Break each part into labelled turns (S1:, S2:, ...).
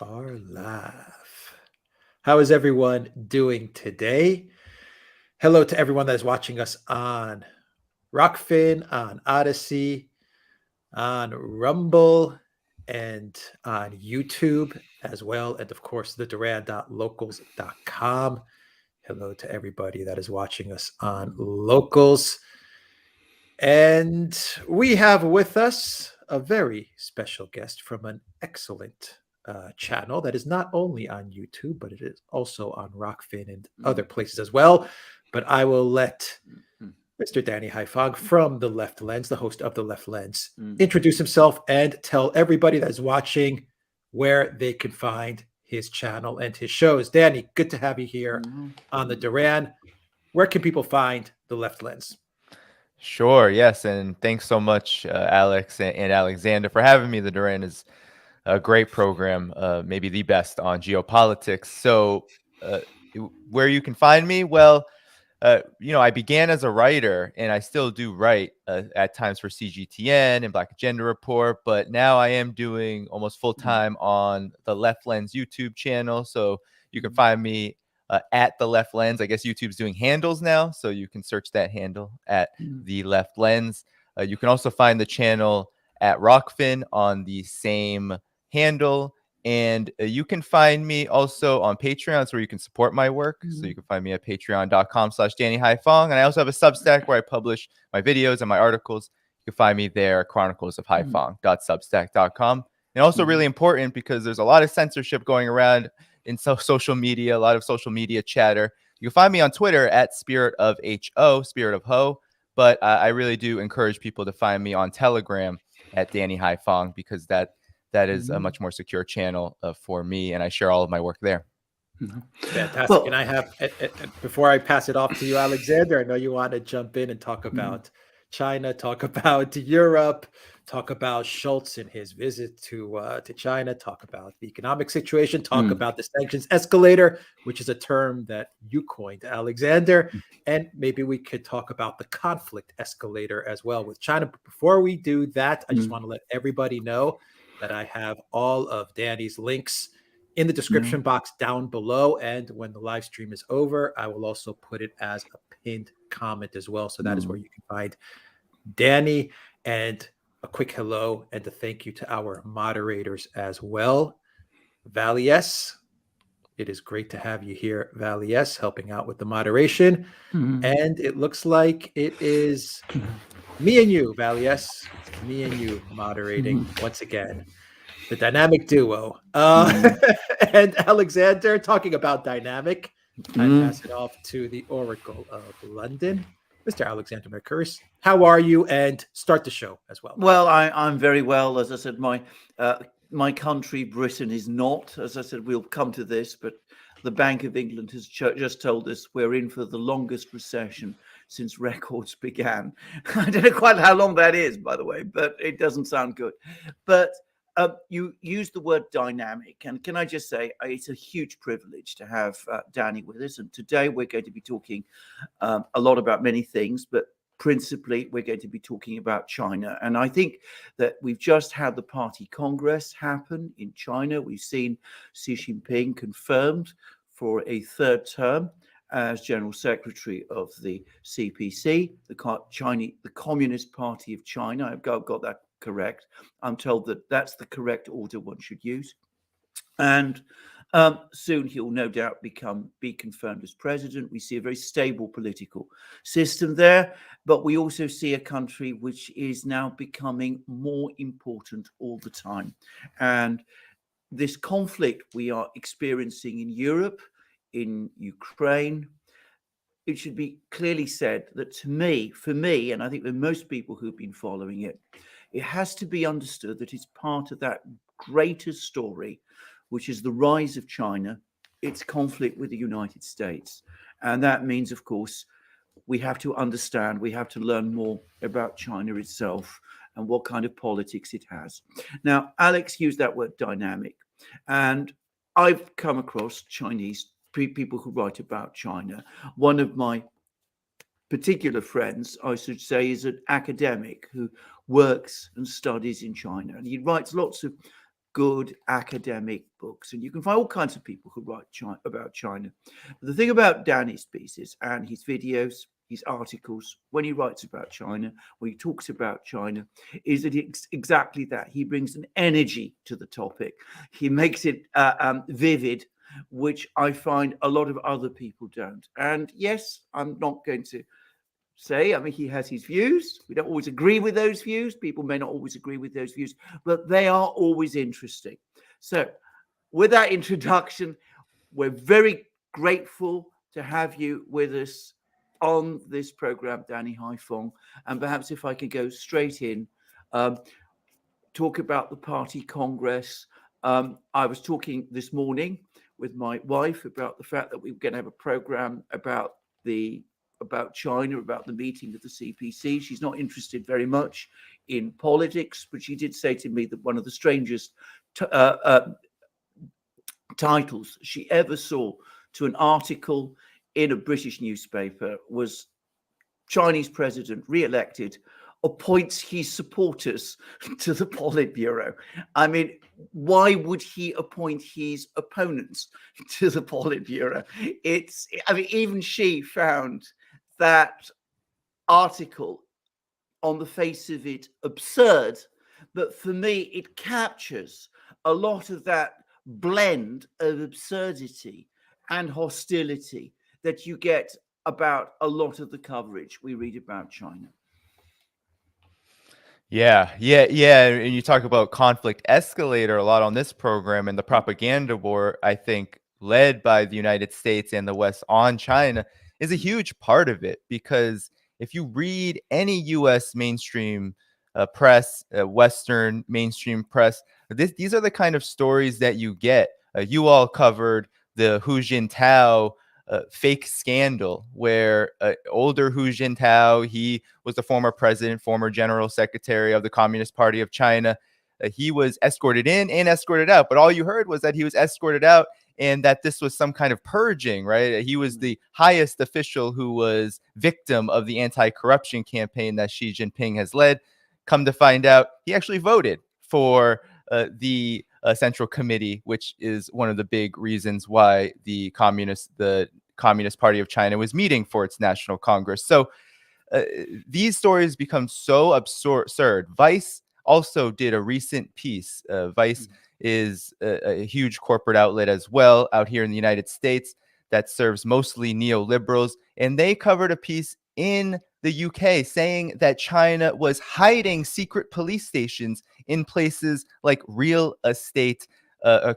S1: Are live. How is everyone doing today? Hello to everyone that is watching us on Rockfin, on Odyssey, on Rumble, and on YouTube as well. And of course, the Duran.locals.com. Hello to everybody that is watching us on Locals. And we have with us a very special guest from an excellent channel that is not only on YouTube, but it is also on Rockfin and other places as well. But I will let Mr. Danny Haiphong from The Left Lens, the host of The Left Lens, introduce himself and tell everybody that is watching where they can find his channel and his shows. Danny, good to have you here on the Duran. Where can people find The Left Lens?
S2: Sure, yes, and thanks so much, Alex and Alexander, for having me. The Duran is a great program, maybe the best on geopolitics. So, where you can find me? Well, I began as a writer, and I still do write at times for CGTN and Black Agenda Report, but now I am doing almost full time on the Left Lens YouTube channel. So you can find me at the Left Lens. I guess YouTube's doing handles now, so you can search that handle at the Left Lens. You can also find the channel at Rockfin on the same handle. And you can find me also on Patreon. It's where you can support my work. So you can find me at patreon.com/Danny Haiphong. And I also have a Substack where I publish my videos and my articles. You can find me there, chroniclesofhaiphong.substack.com. And also really important because there's a lot of censorship going around in social media, a lot of social media chatter. You can find me on Twitter at Spirit of HO, Spirit of Ho. But I really do encourage people to find me on Telegram at Danny Haiphong because that is a much more secure channel for me, and I share all of my work there.
S1: Fantastic. Well, and I have, before I pass it off to you, Alexander, I know you want to jump in and talk about China, talk about Europe, talk about Schultz and his visit to China, talk about the economic situation, talk about the sanctions escalator, which is a term that you coined, Alexander, and maybe we could talk about the conflict escalator as well with China. But before we do that, I just want to let everybody know that I have all of Danny's links in the description box down below. And when the live stream is over, I will also put it as a pinned comment as well. So that is where you can find Danny. And a quick hello and a thank you to our moderators as well. Valies, it is great to have you here, Valies, helping out with the moderation. And it looks like it is me and you, Valies, me and you moderating once again. The dynamic duo. And Alexander, talking about dynamic, I pass it off to the Oracle of London, Mr. Alexander Mercouris. How are you? And start the show as well.
S3: Well, I'm very well. As I said, my country, Britain, is not. As I said, we'll come to this, but the Bank of England has just told us we're in for the longest recession since records began. I don't know quite how long that is, by the way, but it doesn't sound good. But you used the word dynamic, and can I just say it's a huge privilege to have Danny with us. And today we're going to be talking a lot about many things, but principally we're going to be talking about China. And I think that we've just had the Party Congress happen in China. We've seen Xi Jinping confirmed for a third term as General Secretary of the CPC, the Communist Party of China. I've got that correct. I'm told that that's the correct order one should use. And soon he'll no doubt be confirmed as president. We see a very stable political system there, but we also see a country which is now becoming more important all the time. And this conflict we are experiencing in Europe, in Ukraine, it should be clearly said that for me, and I think that most people who've been following it, it has to be understood that it's part of that greater story, which is the rise of China, its conflict with the United States. And that means, of course, we have to understand, we have to learn more about China itself and what kind of politics it has. Now, Alex used that word dynamic, and I've come across Chinese people who write about China. One of my particular friends, I should say, is an academic who works and studies in China. And he writes lots of good academic books, and you can find all kinds of people who write about China. But the thing about Danny's pieces and his videos, his articles, when he writes about China, when he talks about China, is that it's exactly that. He brings an energy to the topic. He makes it vivid, which I find a lot of other people don't. And yes, I'm not going to say, I mean, he has his views. We don't always agree with those views. People may not always agree with those views, but they are always interesting. So, with that introduction, we're very grateful to have you with us on this program, Danny Haiphong. And perhaps if I could go straight in, talk about the party congress. I was talking this morning with my wife about the fact that we were going to have a program about China, about the meeting of the CPC. She's not interested very much in politics, but she did say to me that one of the strangest titles she ever saw to an article in a British newspaper was Chinese president re-elected appoints his supporters to the Politburo. I mean, why would he appoint his opponents to the Politburo? I mean, even she found that article on the face of it absurd, but for me, it captures a lot of that blend of absurdity and hostility that you get about a lot of the coverage we read about China.
S2: Yeah. And you talk about conflict escalator a lot on this program, and the propaganda war, I think, led by the United States and the West on China is a huge part of it. Because if you read any U.S. mainstream press, Western mainstream press, these are the kind of stories that you get. You all covered the Hu Jintao fake scandal where older Hu Jintao, he was the former president, former general secretary of the Communist Party of China. He was escorted in and escorted out, but all you heard was that he was escorted out and that this was some kind of purging, right? He was the highest official who was victim of the anti-corruption campaign that Xi Jinping has led. Come to find out, he actually voted for the Central Committee, which is one of the big reasons why the Communist Party of China was meeting for its National Congress. So these stories become so absurd. Vice also did a recent piece. Vice is a huge corporate outlet as well out here in the United States that serves mostly neoliberals. And they covered a piece in the UK saying that China was hiding secret police stations in places like real estate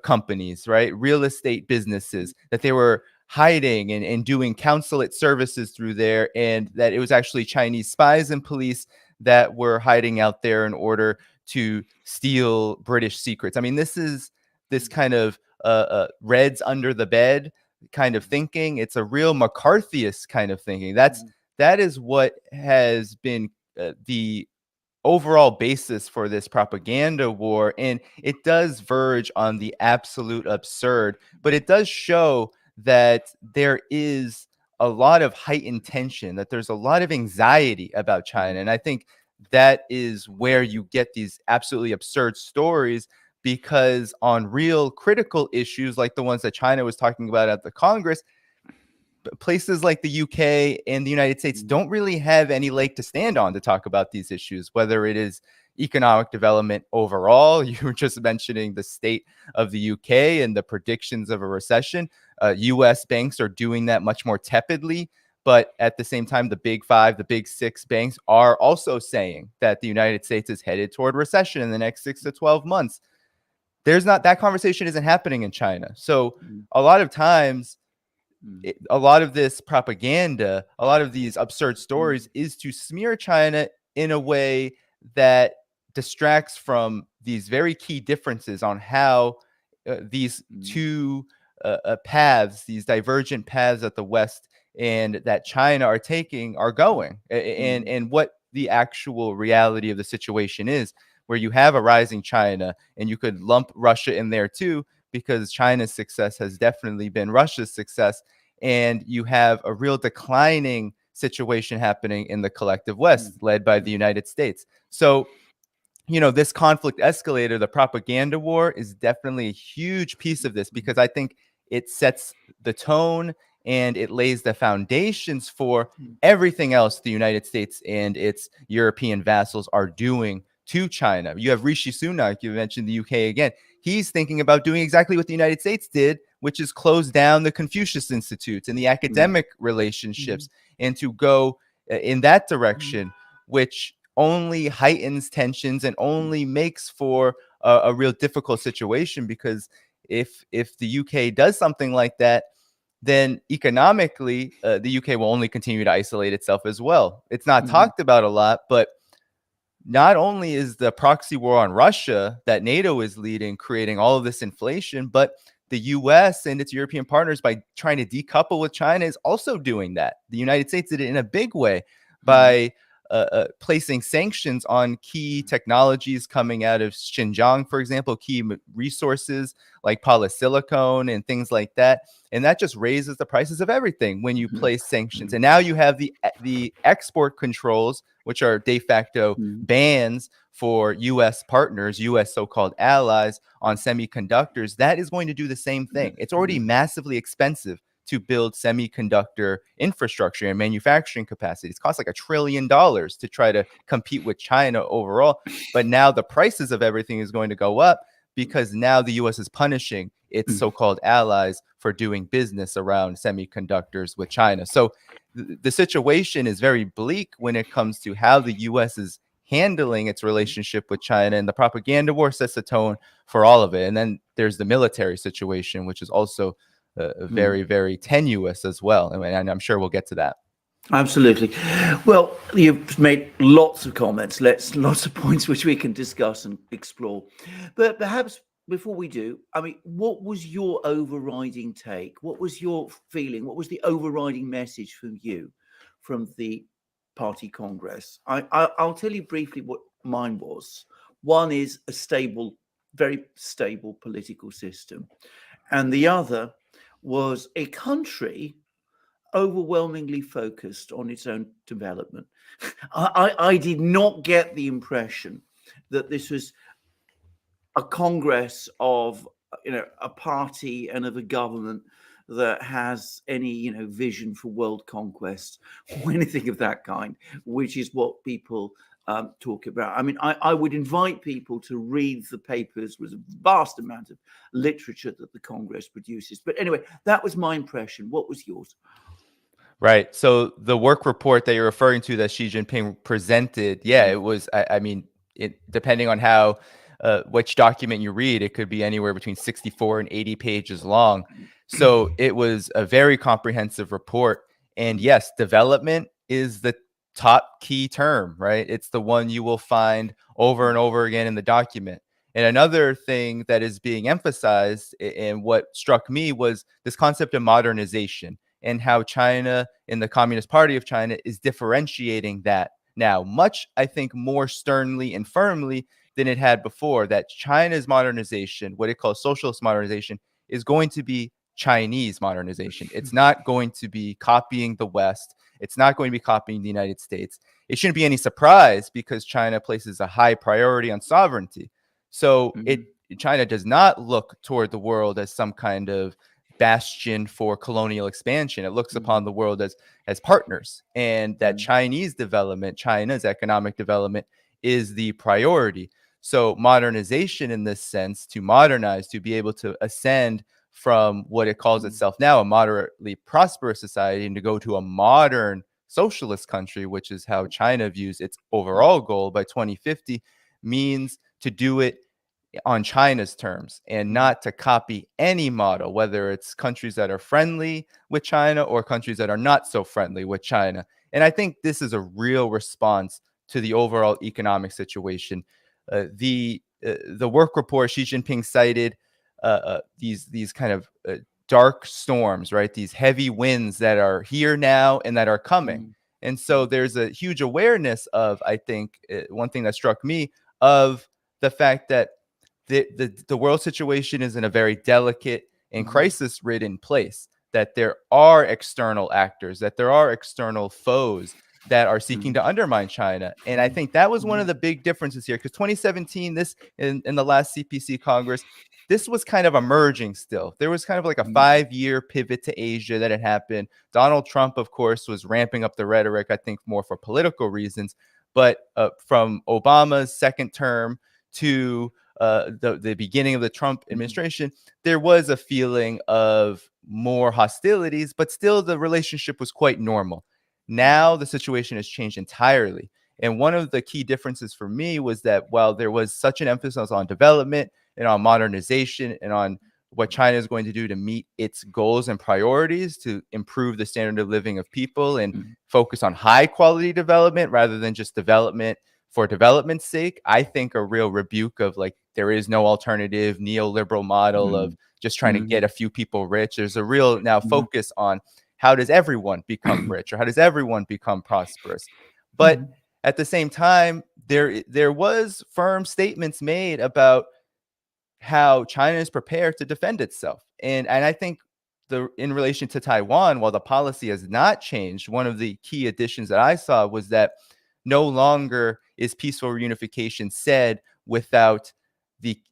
S2: companies, right? Real estate businesses, that they were hiding and doing consulate services through there, and that it was actually Chinese spies and police that were hiding out there in order to steal British secrets. I mean, this is this kind of Reds under the bed kind of thinking. It's a real McCarthyist kind of thinking. That is what has been the overall basis for this propaganda war. And it does verge on the absolute absurd, but it does show that there is a lot of heightened tension, that there's a lot of anxiety about China. And I think that is where you get these absolutely absurd stories, because on real critical issues like the ones that China was talking about at the Congress, places like the UK and the United States don't really have any leg to stand on to talk about these issues, whether it is economic development overall. You were just mentioning the state of the UK and the predictions of a recession. US banks are doing that much more tepidly. But at the same time, the big five, the big six banks are also saying that the United States is headed toward recession in the next 6 to 12 months. That conversation isn't happening in China. So a lot of times, a lot of this propaganda, a lot of these absurd stories is to smear China in a way that distracts from these very key differences on how these two paths, these divergent paths that the West and that China are taking are going, and what the actual reality of the situation is, where you have a rising China, and you could lump Russia in there too, because China's success has definitely been Russia's success. And you have a real declining situation happening in the collective West, led by the United States. So this conflict escalator, the propaganda war, is definitely a huge piece of this, because I think it sets the tone and it lays the foundations for everything else the United States and its European vassals are doing to China. You have Rishi Sunak, you mentioned the UK again. He's thinking about doing exactly what the United States did, which is close down the Confucius Institutes and the academic relationships, and to go in that direction, which only heightens tensions and only makes for a real difficult situation. Because if the UK does something like that, then economically, the UK will only continue to isolate itself as well. It's not talked about a lot, but not only is the proxy war on Russia that NATO is leading creating all of this inflation, but the US and its European partners, by trying to decouple with China, is also doing that. The United States did it in a big way by placing sanctions on key technologies coming out of Xinjiang, for example, key resources like polysilicon and things like that. And that just raises the prices of everything when you place sanctions. And now you have the export controls, which are de facto bans for U.S. partners, U.S. so-called allies, on semiconductors. That is going to do the same thing. It's already massively expensive to build semiconductor infrastructure and manufacturing capacity. It's cost like $1 trillion to try to compete with China overall. But now the prices of everything is going to go up, because now the U.S. is punishing its so-called allies for doing business around semiconductors with China. So the situation is very bleak when it comes to how the U.S. is handling its relationship with China, and the propaganda war sets the tone for all of it. And then there's the military situation, which is also very, very tenuous as well. And I'm sure we'll get to that.
S3: Absolutely. Well, you've made lots of comments, lots of points which we can discuss and explore. But perhaps before we do, I mean, what was your overriding take? What was your feeling? What was the overriding message from you from the party congress? I'll tell you briefly what mine was. One is a stable, very stable political system. And the other was a country overwhelmingly focused on its own development. I did not get the impression that this was a congress of a party and of a government that has any vision for world conquest or anything of that kind, which is what people talk about. I mean, I would invite people to read the papers. There's a vast amount of literature that the Congress produces. But anyway, that was my impression. What was yours?
S2: Right. So the work report that you're referring to that Xi Jinping presented, it was, I mean, depending on how, which document you read, it could be anywhere between 64 and 80 pages long. So it was a very comprehensive report. And yes, development is the top key term, right? It's the one you will find over and over again in the document. And another thing that is being emphasized, and what struck me, was this concept of modernization, and how China and the Communist Party of China is differentiating that now, much, I think, more sternly and firmly than it had before. That China's modernization, what it calls socialist modernization, is going to be Chinese modernization. It's not going to be copying the West. It's not going to be copying the United States. It shouldn't be any surprise, because China places a high priority on sovereignty. So China does not look toward the world as some kind of bastion for colonial expansion. It looks upon the world as partners, and that Chinese development, China's economic development, is the priority. So modernization, in this sense, to modernize, to be able to ascend from what it calls itself now a moderately prosperous society, and to go to a modern socialist country, which is how China views its overall goal by 2050, means to do it on China's terms, and not to copy any model, whether it's countries that are friendly with China or countries that are not so friendly with China. And I think this is a real response to the overall economic situation. The work report, Xi Jinping cited these kind of dark storms, right? These heavy winds that are here now and that are coming. And so there's a huge awareness of, I think, one thing that struck me, of the fact that the world situation is in a very delicate and crisis-ridden place, that there are external actors, that there are external foes that are seeking to undermine China. And I think that was one of the big differences here, because 2017, this in the last CPC Congress, this was kind of emerging still. There was kind of like a 5-year pivot to Asia that had happened. Donald Trump, of course, was ramping up the rhetoric, I think more for political reasons. But from Obama's second term to the beginning of the Trump administration, there was a feeling of more hostilities, but still the relationship was quite normal. Now the situation has changed entirely. And one of the key differences for me was that while there was such an emphasis on development and on modernization and on what China is going to do to meet its goals and priorities to improve the standard of living of people and focus on high quality development rather than just development for development's sake, I think a real rebuke of like, there is no alternative neoliberal model of just trying to get a few people rich. There's a real now focus on how does everyone become rich, or how does everyone become prosperous? But at the same time, there was firm statements made about how China is prepared to defend itself. And I think in relation to Taiwan, while the policy has not changed, one of the key additions that I saw was that no longer is peaceful reunification said without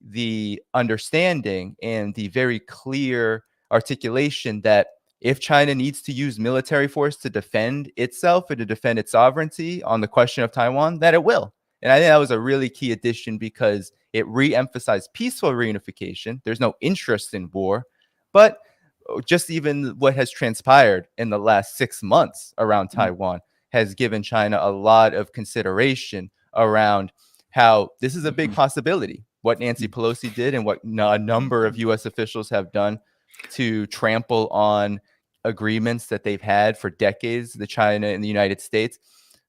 S2: the understanding and the very clear articulation that if China needs to use military force to defend itself and to defend its sovereignty on the question of Taiwan, that it will. And I think that was a really key addition because it re-emphasized peaceful reunification. There's no interest in war, but just even what has transpired in the last 6 months around Taiwan has given China a lot of consideration around how this is a big possibility. What Nancy Pelosi did and what a number of U.S. officials have done to trample on agreements that they've had for decades, the China and the United States,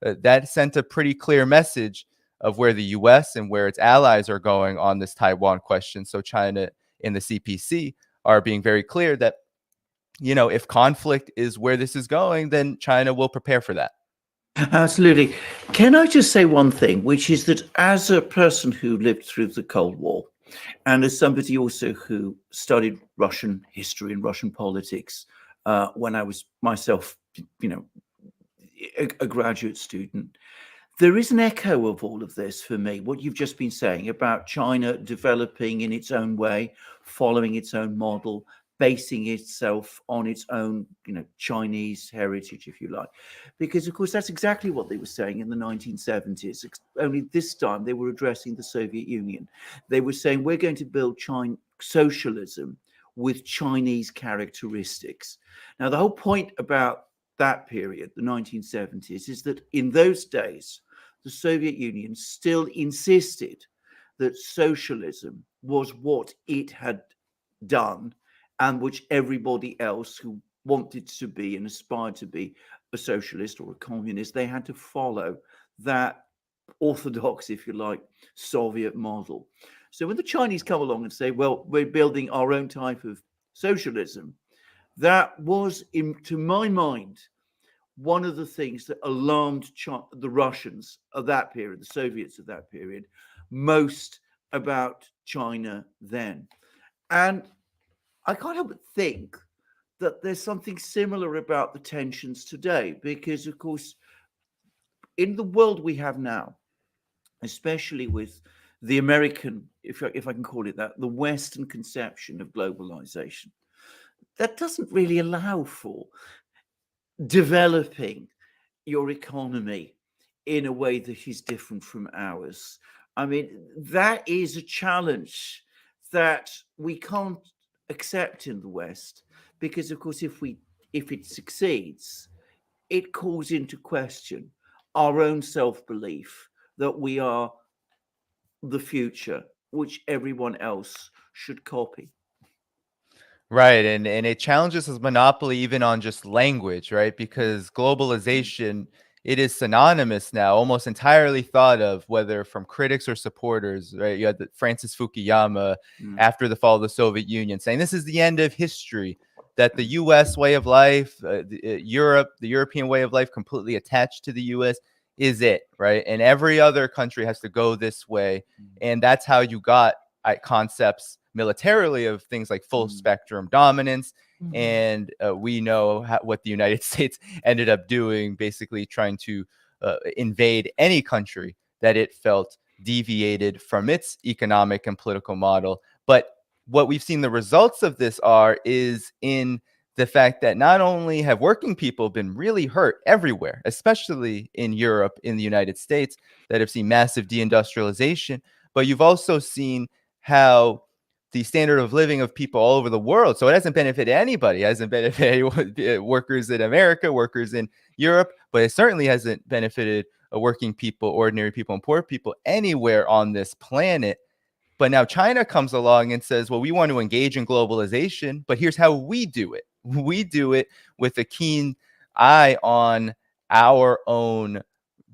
S2: that sent a pretty clear message of where the U.S. and where its allies are going on this Taiwan question. So China and the CPC are being very clear that, you know, if conflict is where this is going, then China will prepare for that.
S3: Absolutely. Can I just say one thing, which is that as a person who lived through the Cold War, and as somebody also who studied Russian history and Russian politics when I was myself, you know, a graduate student, there is an echo of all of this for me, what you've just been saying about China developing in its own way, following its own model, basing itself on its own, you know, Chinese heritage, if you like. Because, of course, that's exactly what they were saying in the 1970s. Only this time they were addressing the Soviet Union. They were saying, we're going to build socialism with Chinese characteristics. Now, the whole point about that period, the 1970s, is that in those days, the Soviet Union still insisted that socialism was what it had done and which everybody else who wanted to be and aspired to be a socialist or a communist, they had to follow that orthodox, if you like, Soviet model. So when the Chinese come along and say, well, we're building our own type of socialism, that was, to my mind, one of the things that alarmed the Russians of that period, the Soviets of that period, most about China then. And I can't help but think that there's something similar about the tensions today, because, of course, in the world we have now, especially with the American, if I can call it that, the Western conception of globalization, that doesn't really allow for developing your economy in a way that is different from ours. I mean, that is a challenge that we can't accept in the West, because, of course, if it succeeds, it calls into question our own self-belief that we are the future, which everyone else should copy.
S2: Right, and it challenges his monopoly even on just language, right? Because globalization, it is synonymous now, almost entirely thought of, whether from critics or supporters, right? You had Francis Fukuyama after the fall of the Soviet Union saying this is the end of history, that the U.S. way of life, the European way of life completely attached to the U.S. is it, right? And every other country has to go this way. And that's how you got concepts militarily of things like full spectrum dominance And we know what the United States ended up doing, basically trying to invade any country that it felt deviated from its economic and political model. But what we've seen the results of this is in the fact that not only have working people been really hurt everywhere, especially in Europe, in the United States, that have seen massive deindustrialization, but you've also seen how the standard of living of people all over the world. So it hasn't benefited anybody. It hasn't benefited anyone, workers in America, workers in Europe, but it certainly hasn't benefited working people, ordinary people, and poor people anywhere on this planet. But now China comes along and says, well, we want to engage in globalization, but here's how we do it. We do it with a keen eye on our own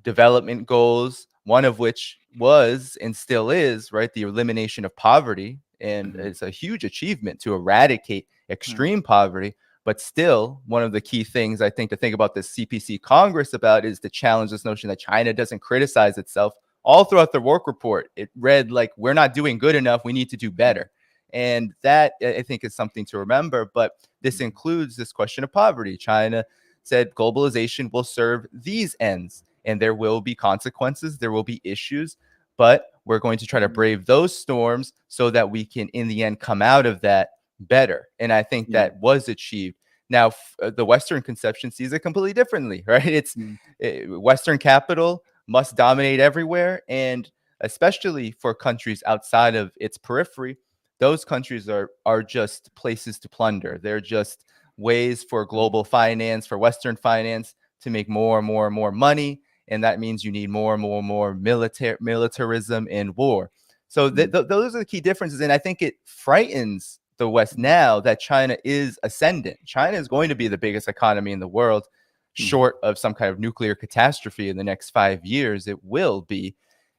S2: development goals, one of which was and still is, right, the elimination of poverty. And it's a huge achievement to eradicate extreme poverty. But still, one of the key things I think to think about this CPC Congress about is to challenge this notion that China doesn't criticize itself. All throughout the work report, it read like, we're not doing good enough, we need to do better. And that, I think, is something to remember. But this includes this question of poverty. China said globalization will serve these ends, and there will be consequences, there will be issues, but we're going to try to brave those storms so that we can, in the end, come out of that better. And I think that was achieved. Now, the Western conception sees it completely differently, right? It's Western capital must dominate everywhere. And especially for countries outside of its periphery, those countries are just places to plunder. They're just ways for global finance, for Western finance to make more and more and more money. And that means you need more and more and more militarism and war. So those are the key differences. And I think it frightens the West now that China is ascendant. China is going to be the biggest economy in the world, short of some kind of nuclear catastrophe in the next 5 years. It will be.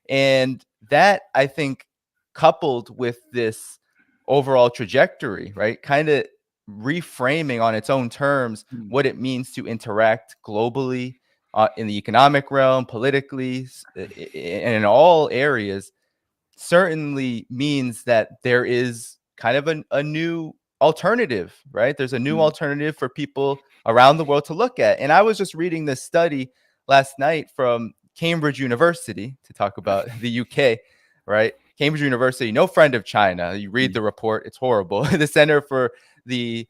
S2: And that, I think, coupled with this overall trajectory, right, kind of reframing on its own terms what it means to interact globally in the economic realm, politically, and in all areas, certainly means that there is kind of a new alternative, right? There's a new alternative for people around the world to look at. And I was just reading this study last night from Cambridge University, to talk about the UK, right? Cambridge University, no friend of China. You read the report, it's horrible. The Center for the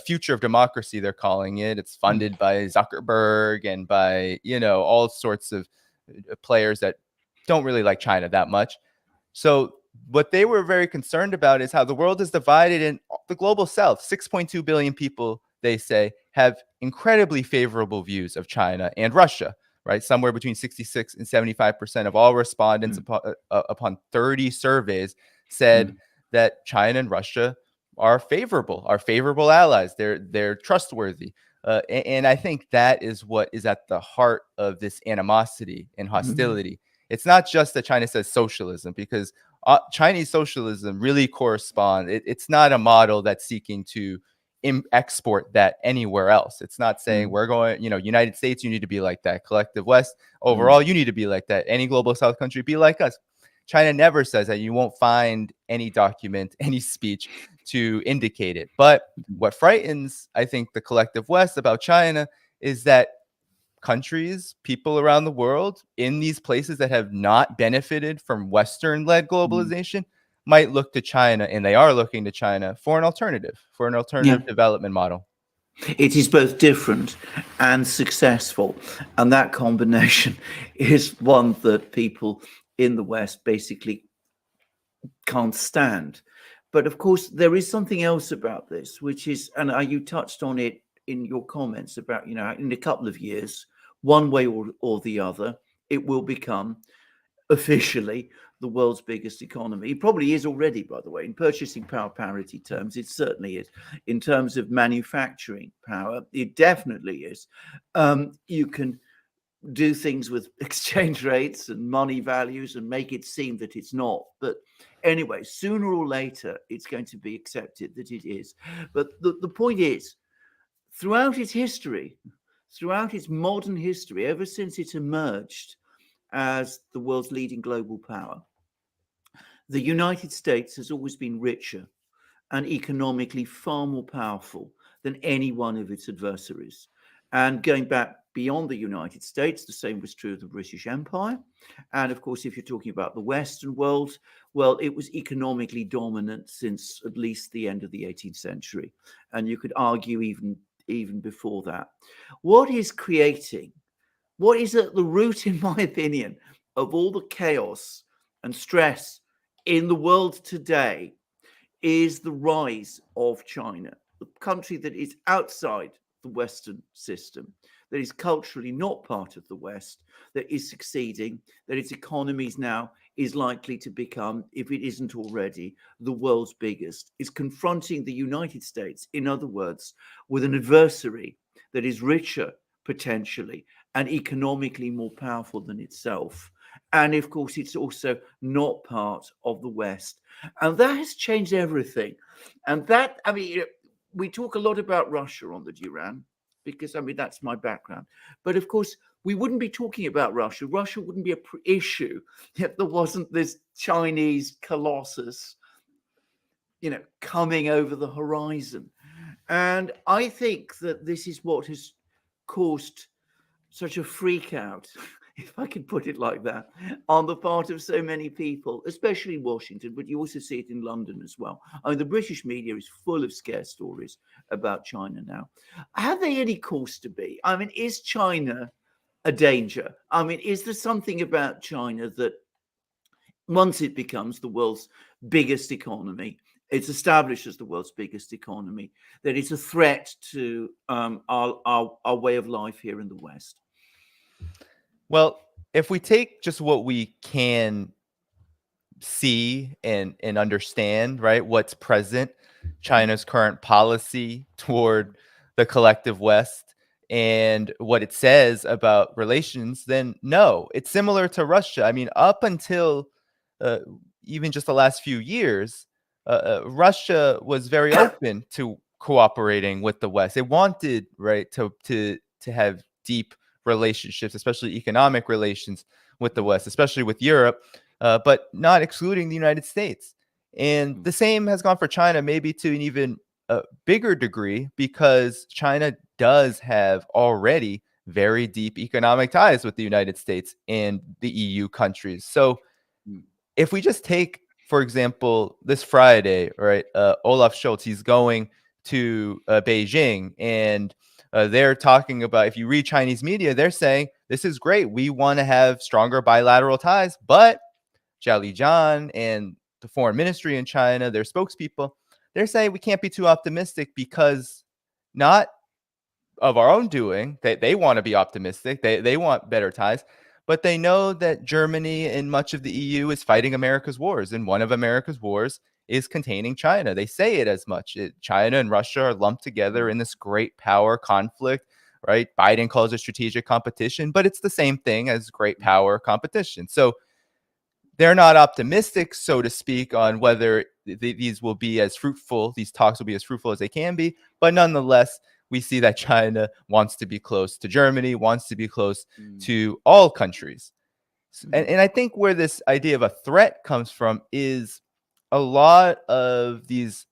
S2: Future of Democracy, they're calling it. It's funded by Zuckerberg and by, all sorts of players that don't really like China that much. So what they were very concerned about is how the world is divided in the global south. 6.2 billion people, they say, have incredibly favorable views of China and Russia, right? Somewhere between 66 and 75% of all respondents upon 30 surveys said that China and Russia are favorable allies. They're trustworthy. And I think that is what is at the heart of this animosity and hostility. It's not just that China says socialism, because Chinese socialism really corresponds. It's not a model that's seeking to export that anywhere else. It's not saying we're going, United States, you need to be like that. Collective West, overall, you need to be like that. Any global South country, be like us. China never says that. You won't find any document, any speech to indicate it. But what frightens, I think, the collective West about China is that countries, people around the world in these places that have not benefited from Western-led globalization might look to China, and they are looking to China for an alternative development model.
S3: It is both different and successful. And that combination is one that people in the West basically can't stand. But of course, there is something else about this, which is, and you touched on it in your comments about, in a couple of years, one way or the other, it will become officially the world's biggest economy. It probably is already, by the way, in purchasing power parity terms. It certainly is. In terms of manufacturing power, it definitely is. You can do things with exchange rates and money values and make it seem that it's not. But anyway, sooner or later, it's going to be accepted that it is. But the point is, throughout its history, throughout its modern history, ever since it emerged as the world's leading global power, the United States has always been richer and economically far more powerful than any one of its adversaries. And going back beyond the United States, the same was true of the British Empire. And of course, if you're talking about the Western world, well, it was economically dominant since at least the end of the 18th century. And you could argue even before that. What is at the root, in my opinion, of all the chaos and stress in the world today is the rise of China, the country that is outside the Western system, that is culturally not part of the West, that is succeeding, that its economies now is likely to become, if it isn't already, the world's biggest, is confronting the United States, in other words, with an adversary that is richer potentially and economically more powerful than itself. And of course, it's also not part of the West. And that has changed everything. And that, I mean, we talk a lot about Russia on the Duran, because, I mean, that's my background. But of course, we wouldn't be talking about Russia. Russia wouldn't be an issue if there wasn't this Chinese colossus, coming over the horizon. And I think that this is what has caused such a freak out, if I can put it like that, on the part of so many people, especially Washington, but you also see it in London as well. I mean, the British media is full of scare stories about China now. Have they any cause to be? I mean, is China a danger? I mean, is there something about China that once it becomes the world's biggest economy, it's established as the world's biggest economy, that it's a threat to our way of life here in the West?
S2: Well, if we take just what we can see and understand, right, what's present, China's current policy toward the collective West and what it says about relations, then no, it's similar to Russia. I mean, up until uh, even just the last few years, Russia was very open to cooperating with the West. It wanted, right, to have deep relationships, especially economic relations with the West, especially with Europe, but not excluding the United States. And the same has gone for China, maybe to an even bigger degree, because China does have already very deep economic ties with the United States and the EU countries. So if we just take, for example, this Friday, right, Olaf Scholz, he's going to Beijing, and they're talking about, if you read Chinese media, they're saying, this is great. We want to have stronger bilateral ties. But Zhao Lijian and the foreign ministry in China, their spokespeople, they're saying we can't be too optimistic because not of our own doing. They want to be optimistic. They want better ties. But they know that Germany and much of the EU is fighting America's wars. And one of America's wars is containing China. They say it as much. China and Russia are lumped together in this great power conflict, right? Biden calls it strategic competition, but it's the same thing as great power competition. So they're not optimistic, so to speak, on whether these will be as fruitful, these talks will be as fruitful as they can be. But nonetheless, we see that China wants to be close to Germany, wants to be close to all countries. And I think where this idea of a threat comes from is a lot of these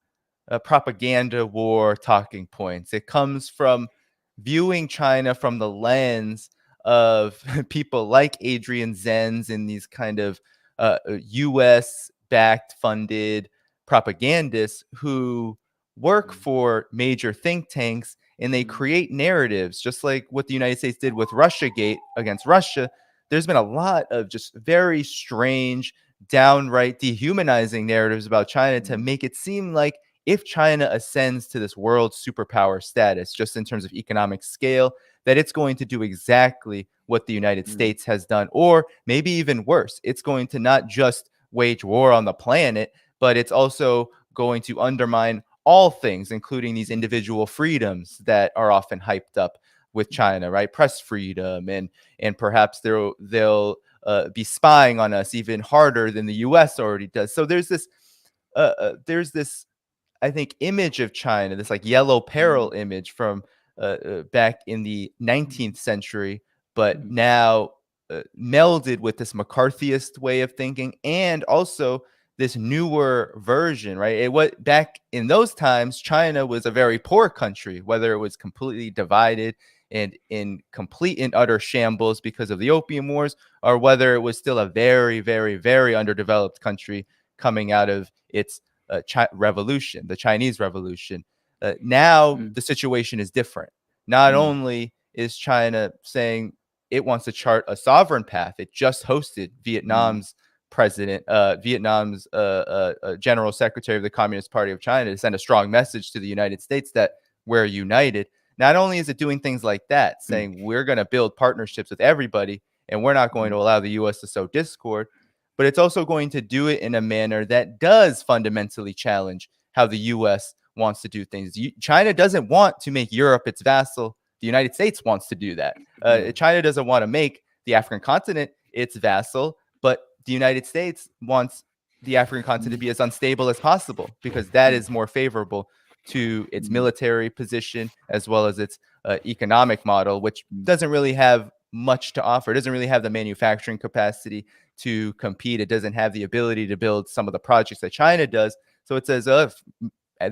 S2: propaganda war talking points. It comes from viewing China from the lens of people like Adrian Zenz and these kind of US backed funded propagandists who work for major think tanks, and they create narratives just like what the United States did with Russiagate against Russia. There's been a lot of just very strange, downright dehumanizing narratives about China to make it seem like if China ascends to this world superpower status, just in terms of economic scale, that it's going to do exactly what the United States has done, or maybe even worse. It's going to not just wage war on the planet, but it's also going to undermine all things, including these individual freedoms that are often hyped up with China, right? Press freedom, and perhaps they'll be spying on us even harder than the U.S. already does. So there's this I think image of China, this like yellow peril image from back in the 19th century, but now melded with this McCarthyist way of thinking, and also this newer version, right? It was back in those times, China was a very poor country, whether it was completely divided and in complete and utter shambles because of the Opium Wars, or whether it was still a very, very, very underdeveloped country coming out of its revolution, the Chinese Revolution. Now the situation is different. Not only is China saying it wants to chart a sovereign path, it just hosted Vietnam's president, Vietnam's general secretary of the Communist Party of China, to send a strong message to the United States that we're united. Not only is it doing things like that, saying we're going to build partnerships with everybody and we're not going to allow the U.S. to sow discord, but it's also going to do it in a manner that does fundamentally challenge how the U.S. wants to do things. China doesn't want to make Europe its vassal. The United States wants to do that. China doesn't want to make the African continent its vassal, but the United States wants the African continent to be as unstable as possible because that is more favorable to its military position as well as its economic model, which doesn't really have much to offer. It doesn't really have the manufacturing capacity to compete. It doesn't have the ability to build some of the projects that China does. So it says, if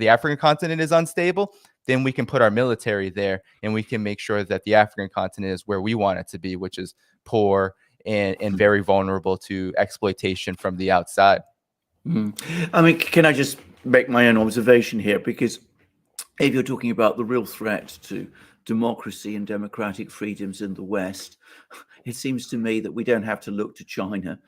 S2: the African continent is unstable, then we can put our military there and we can make sure that the African continent is where we want it to be, which is poor and very vulnerable to exploitation from the outside.
S3: I mean, can I just make my own observation here? Because if you're talking about the real threat to democracy and democratic freedoms in the West, it seems to me that we don't have to look to China.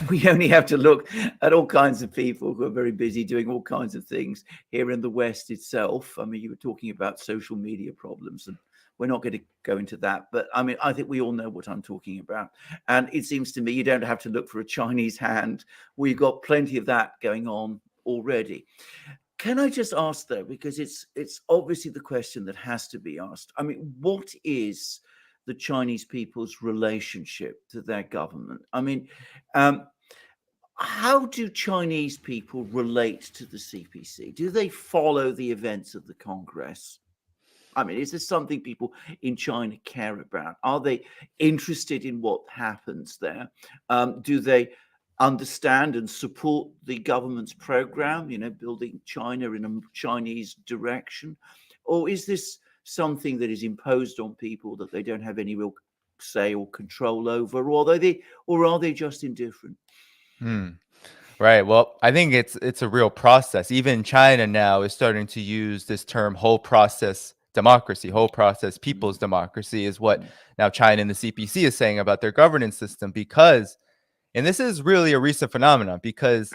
S3: We only have to look at all kinds of people who are very busy doing all kinds of things here in the West itself. I mean, you were talking about social media problems, and we're not going to go into that. But I mean, I think we all know what I'm talking about. And it seems to me you don't have to look for a Chinese hand. We've got plenty of that going on already. Can I just ask, though, because it's obviously the question that has to be asked. I mean, what is the Chinese people's relationship to their government? I mean, how do Chinese people relate to the CPC? Do they follow the events of the Congress? I mean, is this something people in China care about? Are they interested in what happens there? Do they understand and support the government's program, building China in a Chinese direction? Or is this something that is imposed on people that they don't have any real say or control over? Or are they just indifferent?
S2: Right. Well, I think it's a real process. Even China now is starting to use this term whole process democracy, whole process people's democracy is what now China and the CPC is saying about their governance system, because, and this is really a recent phenomenon, because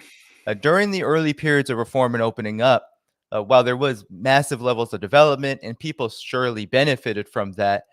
S2: during the early periods of reform and opening up, while there was massive levels of development and people surely benefited from that,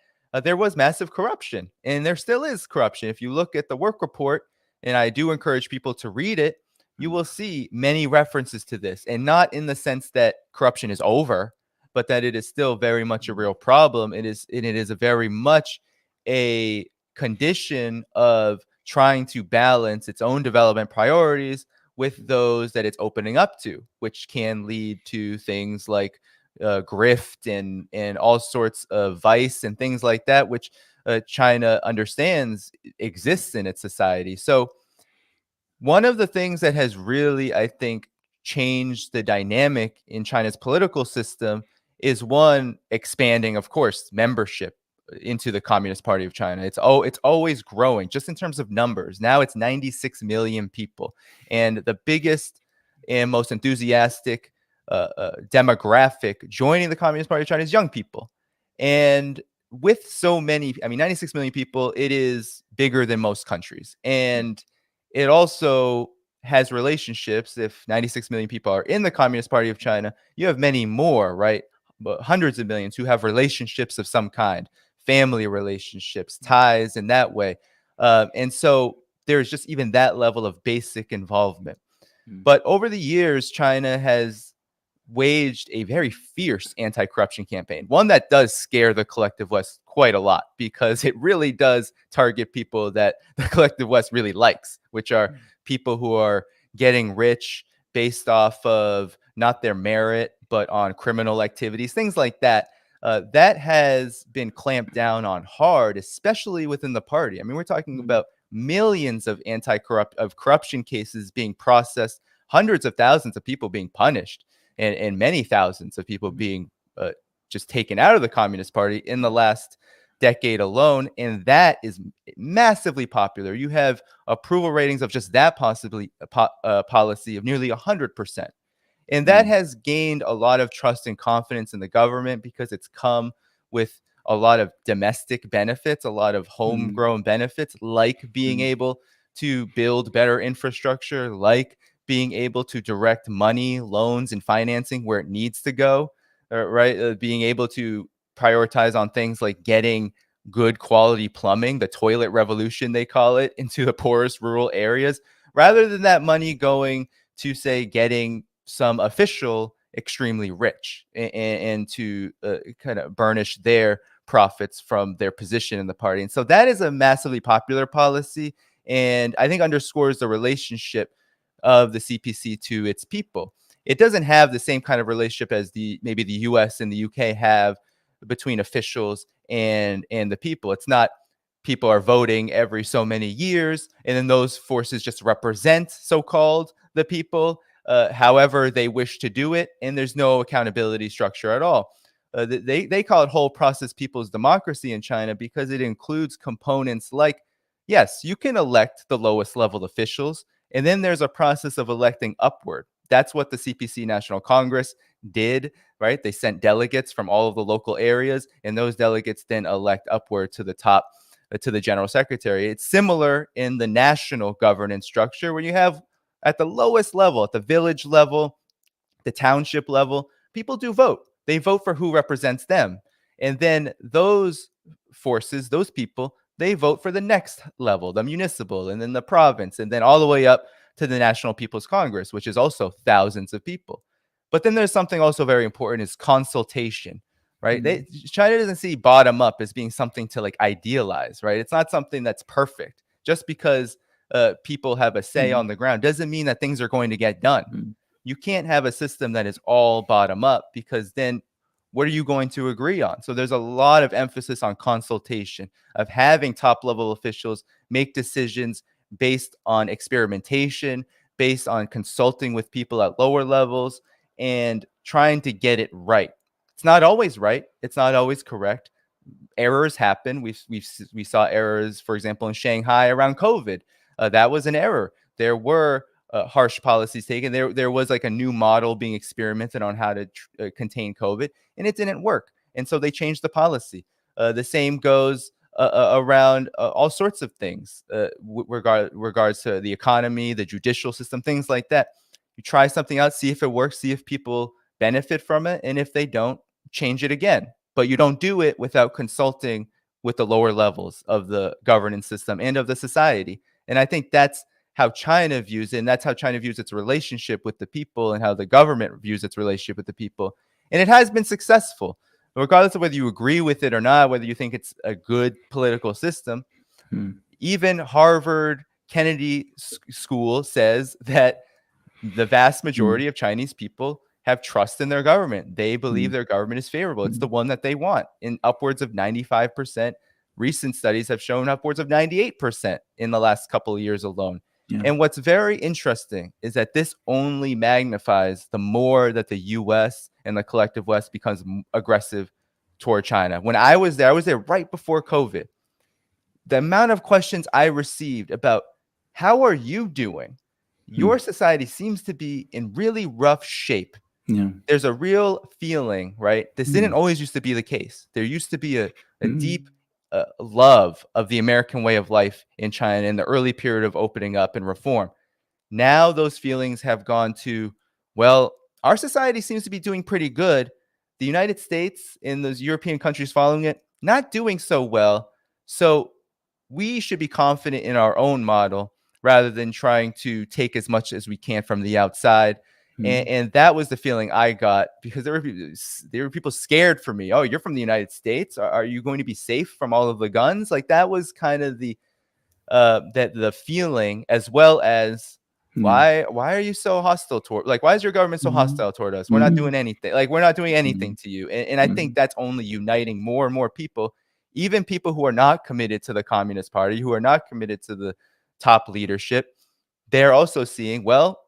S2: there was massive corruption, and there still is corruption. If you look at the work report, and I do encourage people to read it, you will see many references to this, and not in the sense that corruption is over, but that it is still very much a real problem. It is a very much a condition of trying to balance its own development priorities with those that it's opening up to, which can lead to things like grift and all sorts of vice and things like that, which China understands exists in its society. So one of the things that has really, I think, changed the dynamic in China's political system is, one, expanding, of course, membership into the Communist Party of China. It's always growing just in terms of numbers. Now it's 96 million people, and the biggest and most enthusiastic demographic joining the Communist Party of China is young people. And with so many, 96 million people, it is bigger than most countries. And it also has relationships. If 96 million people are in the Communist Party of China, you have many more, right? But hundreds of millions who have relationships of some kind, family relationships, ties in that way. And so there's just even that level of basic involvement. But over the years, China has waged a very fierce anti-corruption campaign, one that does scare the collective West quite a lot, because it really does target people that the collective West really likes, which are people who are getting rich based off of not their merit, but on criminal activities, things like that. That has been clamped down on hard, especially within the party. I mean, we're talking about millions of corruption cases being processed hundreds of thousands of people being punished, and many thousands of people being just taken out of the Communist Party in the last decade alone. And that is massively popular. You have approval ratings of just that policy of nearly 100%. And that has gained a lot of trust and confidence in the government because it's come with a lot of domestic benefits, a lot of homegrown benefits, like being able to build better infrastructure, like being able to direct money, loans, and financing where it needs to go, right? Being able to prioritize on things like getting good quality plumbing, the toilet revolution, they call it, into the poorest rural areas, rather than that money going to, say, getting some official extremely rich and to kind of burnish their profits from their position in the party. And so that is a massively popular policy, and I think underscores the relationship of the CPC to its people. It doesn't have the same kind of relationship as maybe the US and the UK have between officials and the people. It's not people are voting every so many years, and then those forces just represent, so-called, the people however they wish to do it, and there's no accountability structure at all. They call it whole process people's democracy in China because it includes components like, yes, you can elect the lowest level officials, and then there's a process of electing upward. That's what the CPC National Congress did, right? They sent delegates from all of the local areas, and those delegates then elect upward to the top, to the general secretary. It's similar in the national governance structure where you have at the lowest level, at the village level, the township level, people do vote. They vote for who represents them. And then those forces, those people, they vote for the next level, the municipal, and then the province, and then all the way up to the National People's Congress, which is also thousands of people. But then there's something also very important is consultation, right? China doesn't see bottom up as being something to like idealize, right? It's not something that's perfect. Just because people have a say on the ground doesn't mean that things are going to get done. You can't have a system that is all bottom up because then what are you going to agree on? So there's a lot of emphasis on consultation, of having top level officials make decisions based on experimentation, based on consulting with people at lower levels and trying to get it right. It's not always right. It's not always correct. Errors happen. We saw errors, for example, in Shanghai around COVID. That was an error. There were harsh policies taken. There was like a new model being experimented on how to contain COVID, and it didn't work. And so they changed the policy. The same goes around all sorts of things, regards to the economy, the judicial system, things like that. You try something out, see if it works, see if people benefit from it, and if they don't, change it again. But you don't do it without consulting with the lower levels of the governance system and of the society. And I think that's how China views it, and that's how China views its relationship with the people and how the government views its relationship with the people. And it has been successful, regardless of whether you agree with it or not, whether you think it's a good political system. Even Harvard Kennedy School says that the vast majority of Chinese people have trust in their government. They believe their government is favorable. It's the one that they want, in upwards of 95%. Recent studies have shown upwards of 98% in the last couple of years alone. And what's very interesting is that this only magnifies the more that the US and the collective West becomes aggressive toward China. When I was there right before COVID. The amount of questions I received about how are you doing? Your society seems to be in really rough shape. There's a real feeling, right? This didn't always used to be the case. There used to be a deep love of the American way of life in China in the early period of opening up and reform. Now those feelings have gone to, well, our society seems to be doing pretty good. The United States and those European countries following it, not doing so well. So we should be confident in our own model rather than trying to take as much as we can from the outside. And that was the feeling I got, because there were people scared for me. Oh, you're from the United States. Are you going to be safe from all of the guns? Like that was kind of the feeling, as well as why are you so hostile toward, like, why is your government so hostile toward us? We're not doing anything. Like, we're not doing anything to you. And I think that's only uniting more and more people, even people who are not committed to the Communist Party, who are not committed to the top leadership. They're also seeing, well,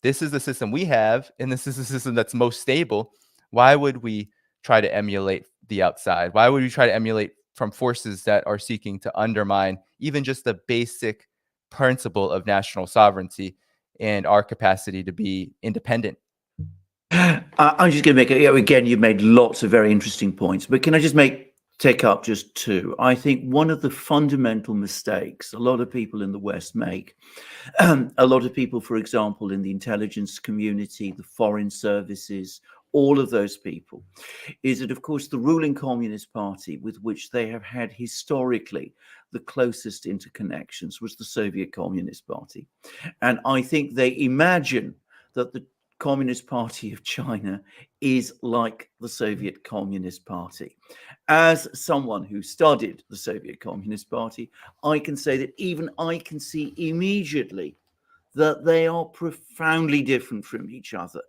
S2: this is the system we have, and this is the system that's most stable. Why would we try to emulate the outside? Why would we try to emulate from forces that are seeking to undermine even just the basic principle of national sovereignty and our capacity to be independent?
S3: I'm just going to make it again. You've made lots of very interesting points, but can I just take up just two? I think one of the fundamental mistakes a lot of people in the West make, a lot of people, for example, in the intelligence community, the foreign services, all of those people, is that, of course, the ruling Communist Party with which they have had historically the closest interconnections was the Soviet Communist Party. And I think they imagine that the Communist Party of China is like the Soviet Communist Party. As someone who studied the Soviet Communist Party, I can say that even I can see immediately that they are profoundly different from each other.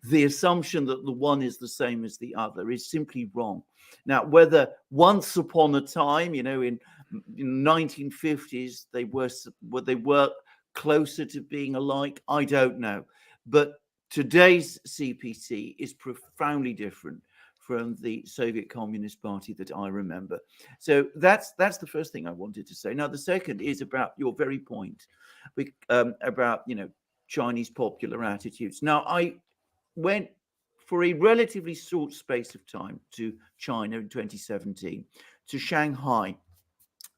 S3: The assumption that the one is the same as the other is simply wrong. Now, whether once upon a time, in 1950s, they were closer to being alike, I don't know. But today's CPC is profoundly different from the Soviet Communist Party that I remember. So that's the first thing I wanted to say. Now, the second is about your very point about Chinese popular attitudes. Now, I went for a relatively short space of time to China in 2017, to Shanghai,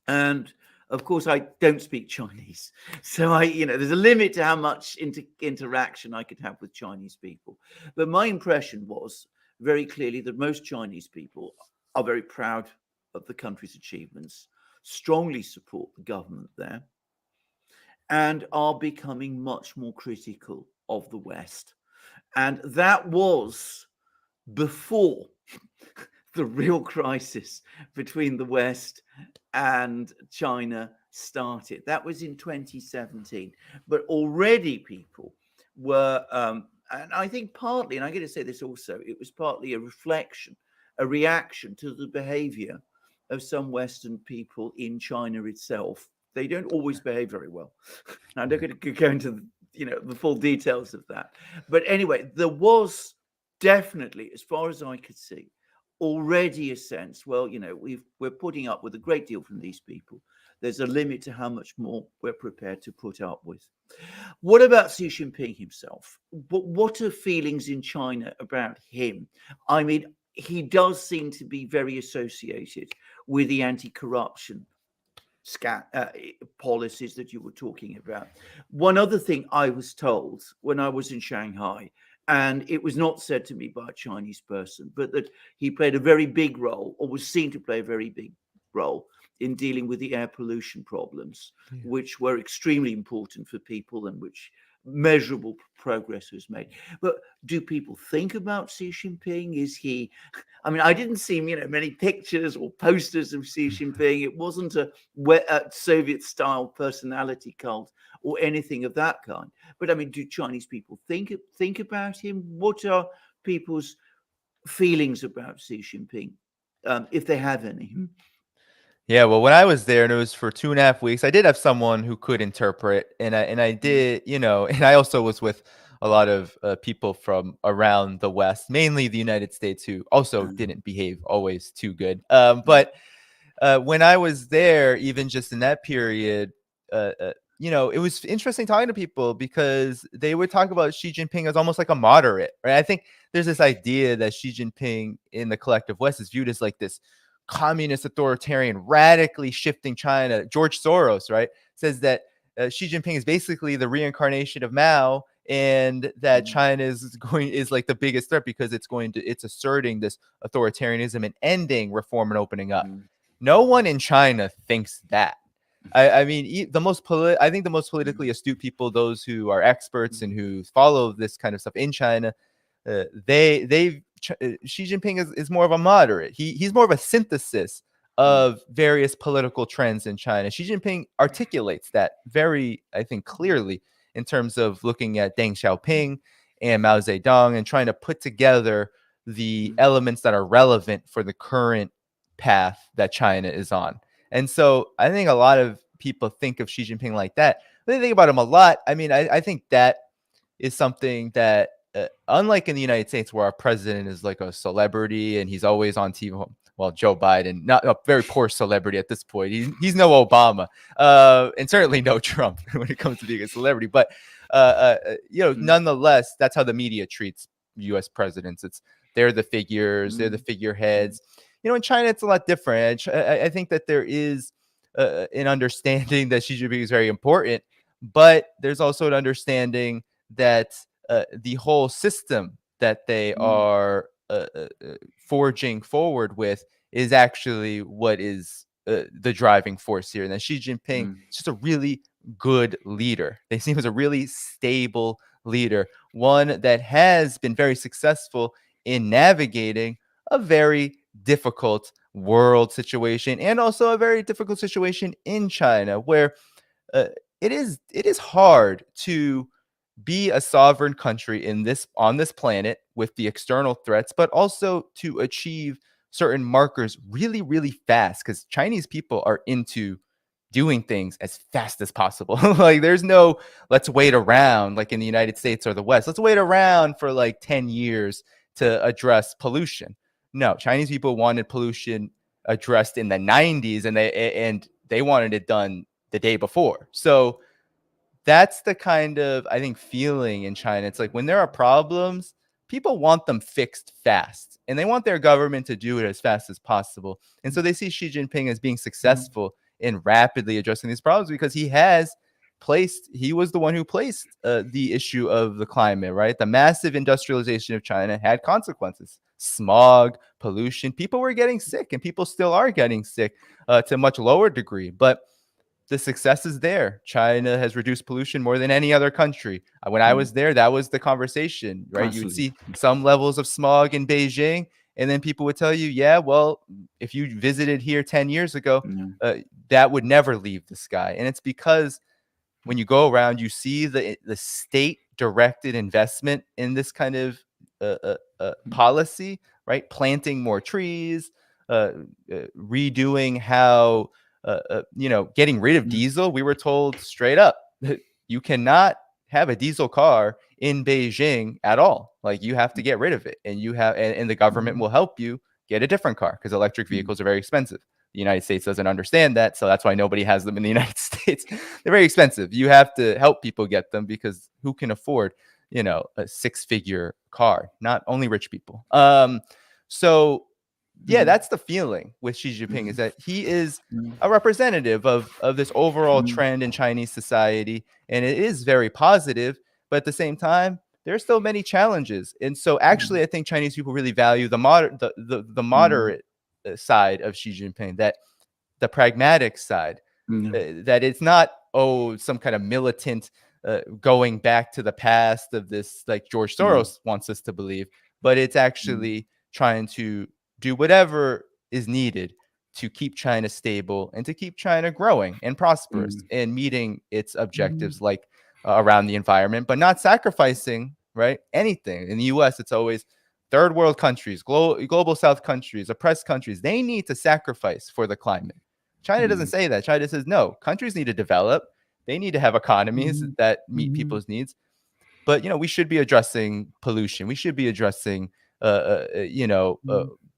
S3: and of course, I don't speak Chinese. So there's a limit to how much interaction I could have with Chinese people. But my impression was very clearly that most Chinese people are very proud of the country's achievements, strongly support the government there, and are becoming much more critical of the West. And that was before the real crisis between the West and China started. That was in 2017. But already people were, and I think partly, and I'm going to say this also, it was partly a reaction to the behavior of some Western people in China itself. They don't always behave very well. I'm not going to go into the full details of that. But anyway, there was definitely, as far as I could see, already a sense, well, we're putting up with a great deal from these people. There's a limit to how much more we're prepared to put up with. What about Xi Jinping himself? But what are feelings in China about him? I mean, he does seem to be very associated with the anti-corruption policies that you were talking about. One other thing I was told when I was in Shanghai, and it was not said to me by a Chinese person, but that he played a very big role, or was seen to play a very big role, in dealing with the air pollution problems, which were extremely important for people and which measurable progress was made. But do people think about Xi Jinping? Is he, I mean, I didn't see many pictures or posters of Xi Jinping. It wasn't a Soviet style personality cult or anything of that kind. But I mean, do Chinese people think about him? What are people's feelings about Xi Jinping, if they have any?
S2: Yeah, well, when I was there and it was for 2.5 weeks, I did have someone who could interpret, and I did, and I also was with a lot of people from around the West, mainly the United States, who also didn't behave always too good. But when I was there, even just in that period, it was interesting talking to people because they would talk about Xi Jinping as almost like a moderate, right? I think there's this idea that Xi Jinping in the collective West is viewed as like this communist authoritarian, radically shifting China. George Soros, right, says that Xi Jinping is basically the reincarnation of Mao, and that China is like the biggest threat because it's asserting this authoritarianism and ending reform and opening up. No one in China thinks that. I mean, I think the most politically astute people, those who are experts and who follow this kind of stuff in China, Xi Jinping is more of a moderate. He's more of a synthesis of various political trends in China. Xi Jinping articulates that very, I think, clearly in terms of looking at Deng Xiaoping and Mao Zedong and trying to put together the elements that are relevant for the current path that China is on. And so I think a lot of people think of Xi Jinping like that. They think about him a lot. I mean, I think that is something that, unlike in the United States, where our president is like a celebrity and he's always on TV. Well, Joe Biden, not a very poor celebrity at this point. He's no Obama, and certainly no Trump when it comes to being a celebrity. But nonetheless, that's how the media treats U.S. presidents. They're the figures, they're the figureheads. In China, it's a lot different. I think that there is an understanding that Xi Jinping is very important, but there's also an understanding that the whole system that they are forging forward with is actually what is the driving force here. And that Xi Jinping is just a really good leader. They see him as a really stable leader, one that has been very successful in navigating a very difficult world situation and also a very difficult situation in China, where it is hard to be a sovereign country on this planet with the external threats, but also to achieve certain markers really, really fast, because Chinese people are into doing things as fast as possible. Like there's no let's wait around like in the United States or the West. Let's wait around for like 10 years to address pollution. No, Chinese people wanted pollution addressed in the 90s, and they wanted it done the day before. So that's the kind of, I think, feeling in China. It's like when there are problems, people want them fixed fast, and they want their government to do it as fast as possible. And so they see Xi Jinping as being successful in rapidly addressing these problems because he was the one who placed the issue of the climate, right? The massive industrialization of China had consequences. Smog, pollution, people were getting sick, and people still are getting sick to a much lower degree. But the success is there. China has reduced pollution more than any other country. When I was there, that was the conversation, right? You would see some levels of smog in Beijing, and then people would tell you, yeah, well, if you visited here 10 years ago, that would never leave the sky. And it's because when you go around, you see the state-directed investment in this kind of policy, right? Planting more trees, redoing how getting rid of diesel. We were told straight up that you cannot have a diesel car in Beijing at all. Like you have to get rid of it, and and the government will help you get a different car because electric vehicles are very expensive. The United States doesn't understand that, so that's why nobody has them in the United States. They're very expensive. You have to help people get them because who can afford, a six-figure car? Not only rich people. So yeah, that's the feeling with Xi Jinping, is that he is a representative of this overall trend in Chinese society, and it is very positive. But at the same time, there are still many challenges, and so actually, I think Chinese people really value the moderate side of Xi Jinping, that the pragmatic side, that it's not some kind of militant going back to the past of this, like George Soros wants us to believe, but it's actually trying to do whatever is needed to keep China stable and to keep China growing and prosperous and meeting its objectives, like around the environment, but not sacrificing, right, anything. In the US, it's always third world countries, global South countries, oppressed countries. They need to sacrifice for the climate. China doesn't say that. China says, no, countries need to develop. They need to have economies that meet people's needs. But, we should be addressing pollution. We should be addressing,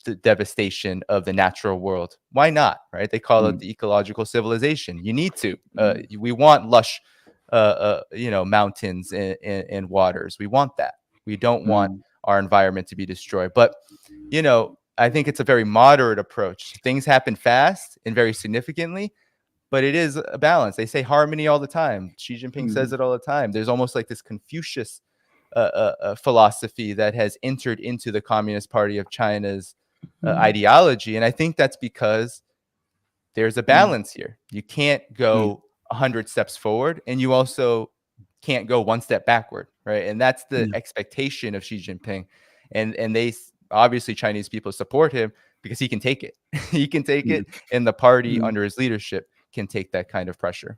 S2: the devastation of the natural world. Why not, right? They call it the ecological civilization. You need to. We want lush, mountains and waters. We want that. We don't want our environment to be destroyed. But, I think it's a very moderate approach. Things happen fast and very significantly, but it is a balance. They say harmony all the time. Xi Jinping says it all the time. There's almost like this Confucius philosophy that has entered into the Communist Party of China's ideology. And I think that's because there's a balance here. You can't go 100 steps forward, and you also can't go one step backward, right? And that's the expectation of Xi Jinping. And they obviously, Chinese people support him because he can take it. He can take it, and the party under his leadership can take that kind of pressure.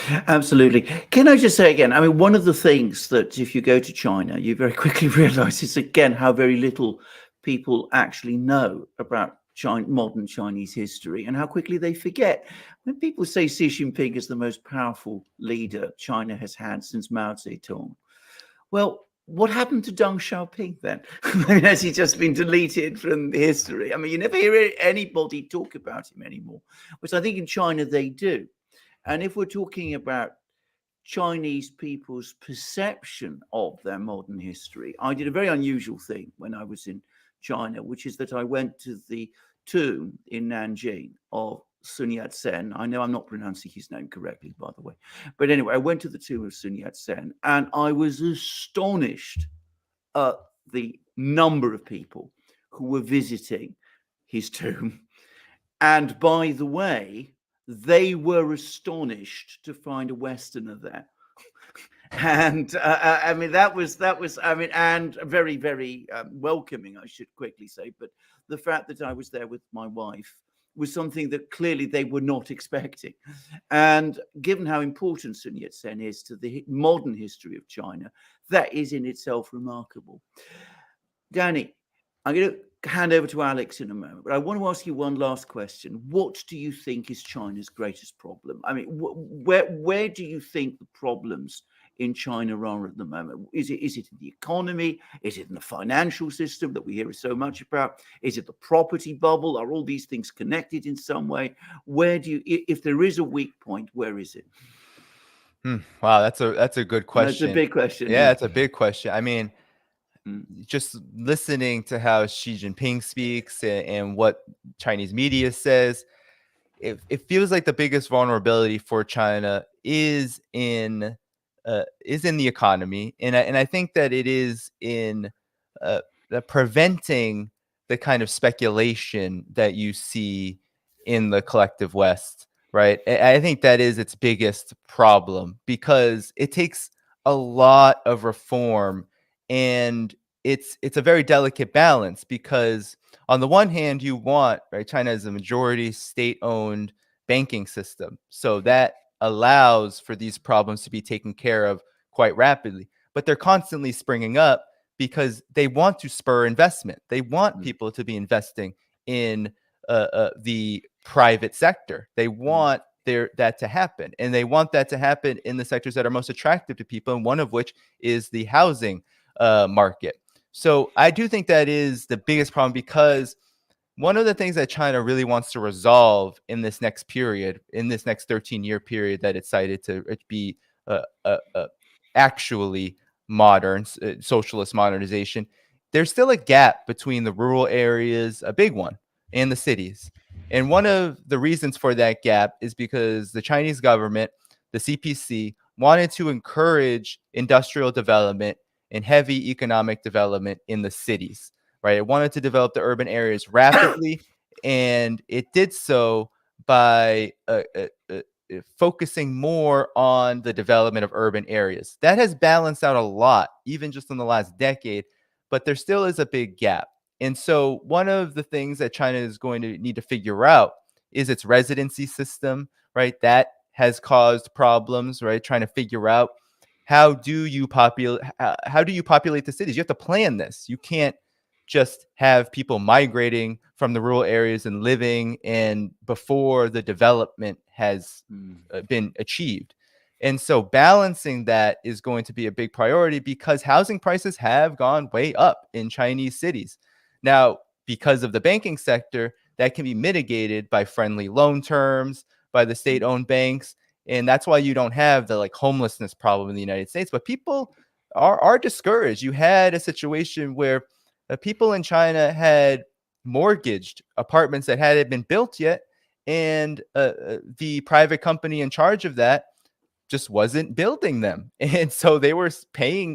S3: Absolutely. Can I just say again, I mean, one of the things that if you go to China, you very quickly realize is, again, how very little people actually know about modern Chinese history, and how quickly they forget. When people say Xi Jinping is the most powerful leader China has had since Mao Zedong, Well, what happened to Deng Xiaoping then? I mean, has he just been deleted from history? I mean, you never hear anybody talk about him anymore, which I think in China they do. And if we're talking about Chinese people's perception of their modern history, I did a very unusual thing when I was in China, which is that I went to the tomb in Nanjing of Sun Yat-sen. I know I'm not pronouncing his name correctly, by the way. But anyway, I went to the tomb of Sun Yat-sen and I was astonished at the number of people who were visiting his tomb. And by the way, they were astonished to find a Westerner there. And I mean, that was, I mean, and very, very welcoming, I should quickly say. But the fact that I was there with my wife was something that clearly they were not expecting. And given how important Sun Yat-sen is to the modern history of China, that is in itself remarkable. Danny, I'm going to hand over to Alex in a moment, but I want to ask you one last question. What do you think is China's greatest problem? I mean, where do you think the problems in China are at the moment? Is it in the economy? Is it in the financial system that we hear so much about? Is it the property bubble? Are all these things connected in some way? Where do you, if there is a weak point, where is it?
S2: Wow, that's a good question.
S3: That's a big question.
S2: Yeah, it's a big question. I mean,
S3: Mm.
S2: just listening to how Xi Jinping speaks and what Chinese media says, it feels like the biggest vulnerability for China is in the economy, and I think that it is in preventing the kind of speculation that you see in the collective West, right? I think that is its biggest problem because it takes a lot of reform, and it's a very delicate balance because on the one hand, you want, right, China is a majority state-owned banking system. So that allows for these problems to be taken care of quite rapidly. But they're constantly springing up because they want to spur investment. They want people to be investing in the private sector. They want that to happen. And they want that to happen in the sectors that are most attractive to people, and one of which is the housing market. So I do think that is the biggest problem because one of the things that China really wants to resolve in this next period, in this next 13-year period that it's cited to be actually modern, socialist modernization, there's still a gap between the rural areas, a big one, and the cities. And one of the reasons for that gap is because the Chinese government, the CPC, wanted to encourage industrial development and heavy economic development in the cities, right? It wanted to develop the urban areas rapidly, and it did so by focusing more on the development of urban areas. That has balanced out a lot, even just in the last decade, but there still is a big gap. And so one of the things that China is going to need to figure out is its residency system, right? That has caused problems, right? Trying to figure out how do you populate the cities? You have to plan this. You can't just have people migrating from the rural areas and living and before the development has been achieved. And so balancing that is going to be a big priority because housing prices have gone way up in Chinese cities. Now, because of the banking sector, that can be mitigated by friendly loan terms, by the state-owned banks. And that's why you don't have the homelessness problem in the United States. But people are discouraged. You had a situation where people in China had mortgaged apartments that hadn't been built yet, and the private company in charge of that just wasn't building them. And so they were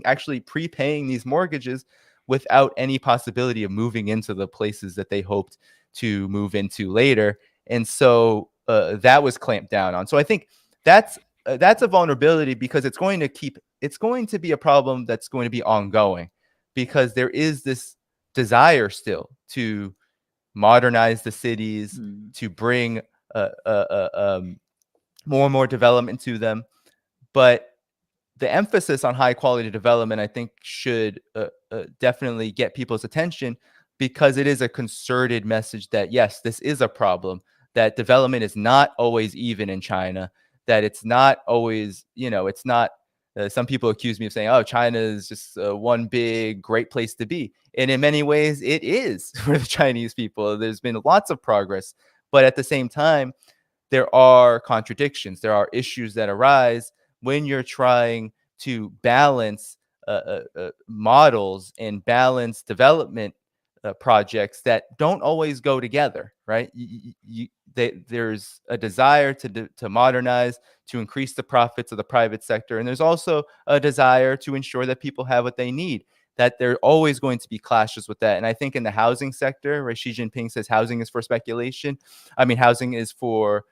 S2: actually prepaying these mortgages without any possibility of moving into the places that they hoped to move into later. And so that was clamped down on. So I think that's a vulnerability because it's going to be a problem that's going to be ongoing because there is this desire still to modernize the cities, to bring more and more development to them. But the emphasis on high quality development, I think, should definitely get people's attention because it is a concerted message that, yes, this is a problem, that development is not always even in China, that it's not always, it's not some people accuse me of saying, oh, China is just one big great place to be. And in many ways, it is for the Chinese people. There's been lots of progress. But at the same time, there are contradictions. There are issues that arise when you're trying to balance models and balance development projects that don't always go together, right? There's a desire to modernize, to increase the profits of the private sector, and there's also a desire to ensure that people have what they need. That there are always going to be clashes with that. And I think in the housing sector, where Xi Jinping says housing is for speculation, I mean, housing is for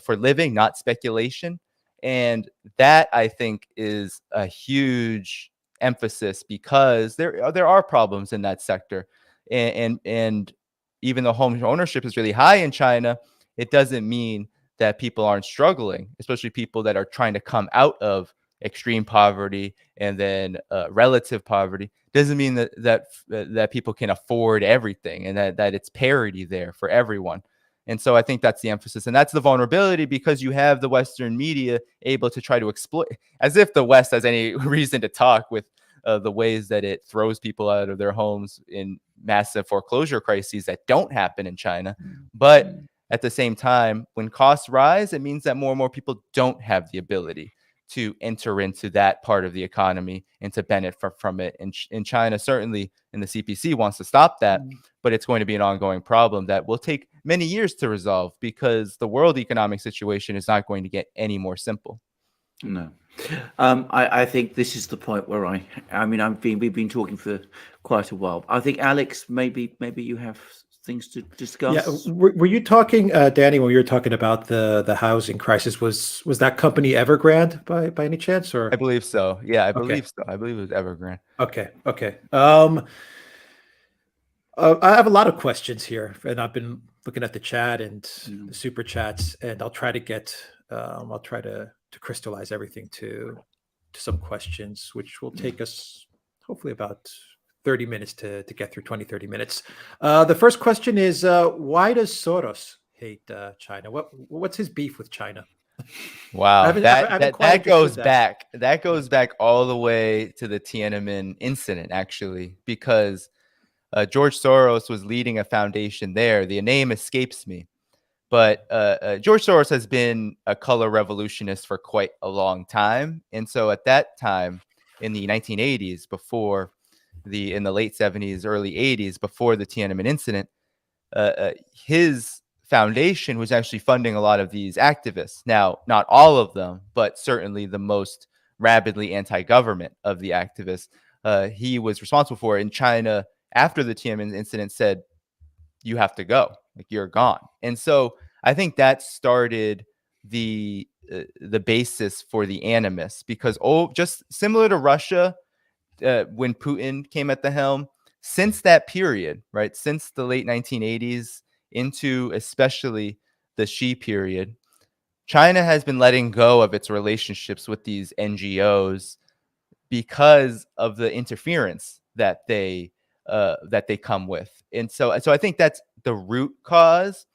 S2: living, not speculation. And that, I think, is a huge emphasis, because there are problems in that sector. And even though home ownership is really high in China, it doesn't mean that people aren't struggling, especially people that are trying to come out of extreme poverty and then relative poverty. Doesn't mean that people can afford everything, and that it's parity there for everyone. And so I think that's the emphasis, and that's the vulnerability, because you have the Western media able to try to exploit, as if the West has any reason to talk, with the ways that it throws people out of their homes in massive foreclosure crises that don't happen in China. But at the same time, when costs rise, it means that more and more people don't have the ability to enter into that part of the economy and to benefit from it. And in China, certainly, and the CPC wants to stop that, but it's going to be an ongoing problem that will take many years to resolve, because the world economic situation is not going to get any more simple.
S3: No. I think this is the point where we've been talking for quite a while. I think, Alex, maybe you have things to discuss.
S1: Yeah, were you talking, Danny, when you were talking about the housing crisis? Was that company Evergrande by any chance? Or
S2: I believe so. Yeah, I believe so. I believe it was Evergrande.
S1: Okay. I have a lot of questions here, and I've been looking at the chat and the super chats, and I'll try to crystallize everything to some questions, which will take us hopefully about 30 minutes to get through, 30 minutes. The first question is, why does Soros hate China? What's his beef with China?
S2: Wow, that goes back. That goes back all the way to the Tiananmen incident, actually, because George Soros was leading a foundation there. The name escapes me, but George Soros has been a color revolutionist for quite a long time. And so at that time, in the 1980s, in the late 70s, early 80s, before the Tiananmen incident, his foundation was actually funding a lot of these activists. Now, not all of them, but certainly the most rabidly anti-government of the activists. He was responsible for it. In China, after the Tiananmen incident, said, you have to go, like, you're gone. And so I think that started the basis for the animus, because just similar to Russia, when Putin came at the helm, since that period, right, since the late 1980s into especially the Xi period, China has been letting go of its relationships with these NGOs because of the interference that they come with. And so I think that's the root cause.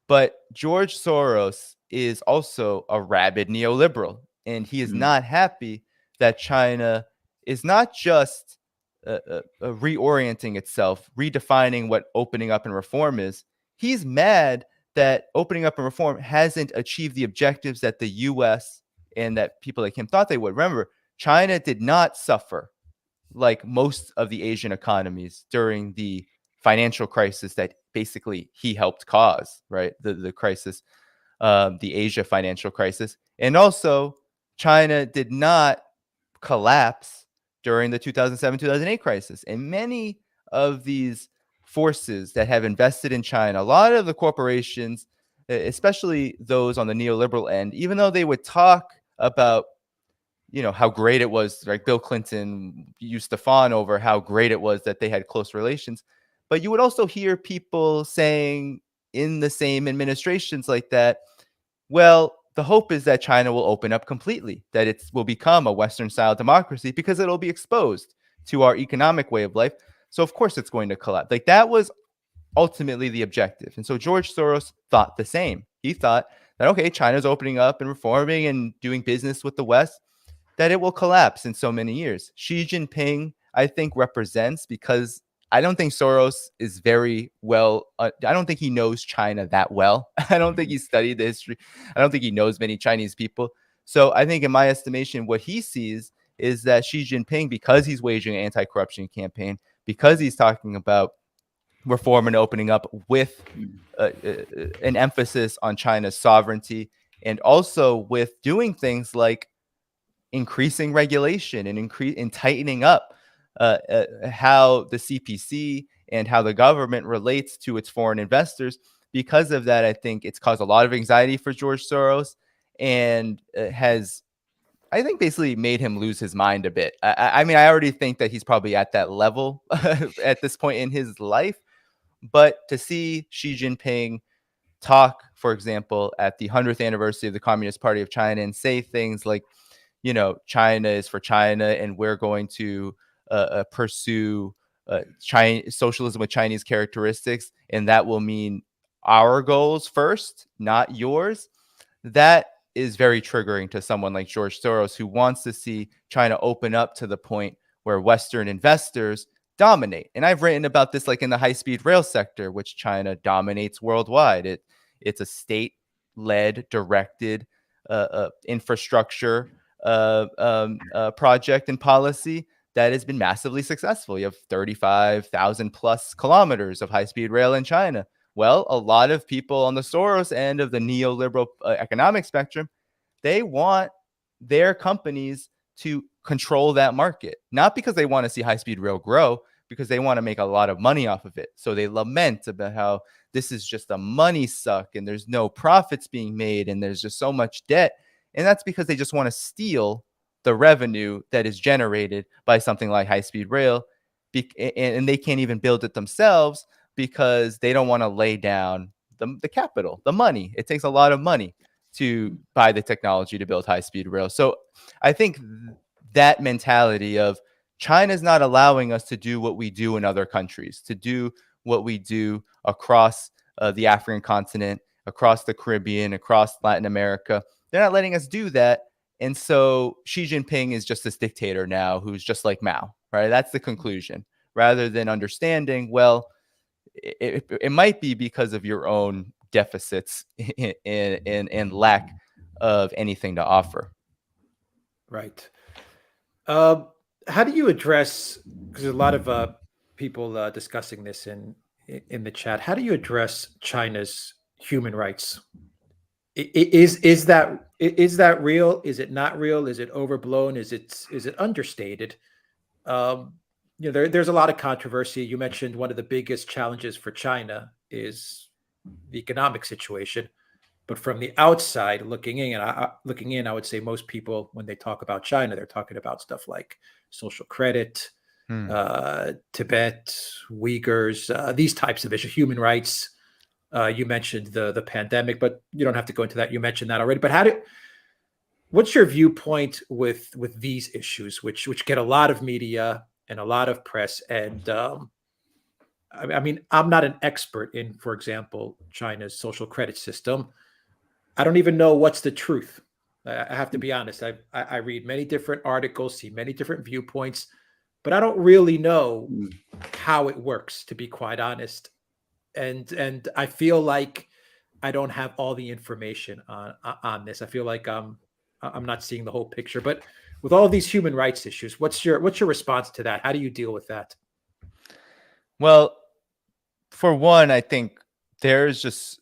S2: But George Soros is also a rabid neoliberal, and he is not happy that China is not just reorienting itself, redefining what opening up and reform is. He's mad that opening up and reform hasn't achieved the objectives that the U.S. and that people like him thought they would. Remember, China did not suffer like most of the Asian economies during the financial crisis that basically he helped cause, right? The crisis, the Asia financial crisis. And also, China did not collapse during the 2007-2008 crisis. And many of these forces that have invested in China, a lot of the corporations, especially those on the neoliberal end, even though they would talk about, how great it was, like Bill Clinton used to fawn over how great it was that they had close relations. But you would also hear people saying in the same administrations like that, well, the hope is that China will open up completely, that it will become a Western-style democracy because it'll be exposed to our economic way of life. So, of course, it's going to collapse. Like, that was ultimately the objective. And so George Soros thought the same. He thought that, okay, China's opening up and reforming and doing business with the West. that it will collapse in so many years. Xi Jinping, I think, represents, because I don't think Soros is very well, I don't think he knows China that well. I don't think he studied the history. I don't think he knows many Chinese people. So I think, in my estimation, what he sees is that Xi Jinping, because he's waging an anti-corruption campaign, because he's talking about reform and opening up with an emphasis on China's sovereignty, and also with doing things like increasing regulation and tightening up how the CPC and how the government relates to its foreign investors. Because of that, I think it's caused a lot of anxiety for George Soros, and has, I think, basically made him lose his mind a bit. I mean, I already think that he's probably at that level at this point in his life. But to see Xi Jinping talk, for example, at the 100th anniversary of the Communist Party of China, and say things like, China is for China, and we're going to pursue socialism with Chinese characteristics, and that will mean our goals first, not yours. That is very triggering to someone like George Soros, who wants to see China open up to the point where Western investors dominate. And I've written about this, like in the high-speed rail sector, which China dominates worldwide. It's a state-led, directed infrastructure project and policy that has been massively successful. You have 35,000 plus kilometers of high-speed rail in China. Well, a lot of people on the Soros end of the neoliberal economic spectrum, they want their companies to control that market, not because they want to see high-speed rail grow, because they want to make a lot of money off of it. So they lament about how this is just a money suck, and there's no profits being made, and there's just so much debt. And that's because they just want to steal the revenue that is generated by something like high-speed rail, and they can't even build it themselves because they don't want to lay down the capital, the money. It takes a lot of money to buy the technology to build high-speed rail. So I think that mentality of China's not allowing us to do what we do in other countries, to do what we do across the African continent, across the Caribbean, across Latin America. They're not letting us do that. And so Xi Jinping is just this dictator now who's just like Mao, right? That's the conclusion, rather than understanding, well, it might be because of your own deficits and lack of anything to offer.
S1: Right. How do you address, because there's a lot of people discussing this in the chat, how do you address China's human rights? Is that real? Is it not real? Is it overblown? Is it understated? There's a lot of controversy. You mentioned one of the biggest challenges for China is the economic situation. But from the outside looking in, I would say most people, when they talk about China, they're talking about stuff like social credit, Tibet, Uyghurs, these types of issues, human rights. You mentioned the pandemic, but you don't have to go into that. You mentioned that already. But what's your viewpoint with these issues, which get a lot of media and a lot of press? And I mean, I'm not an expert in, for example, China's social credit system. I don't even know what's the truth. I have to be honest. I read many different articles, see many different viewpoints, but I don't really know how it works, to be quite honest. And I feel like I don't have all the information on this. I feel like I'm not seeing the whole picture. But with all of these human rights issues, what's your response to that? How do you deal with that?
S2: Well, for one, I think there's just,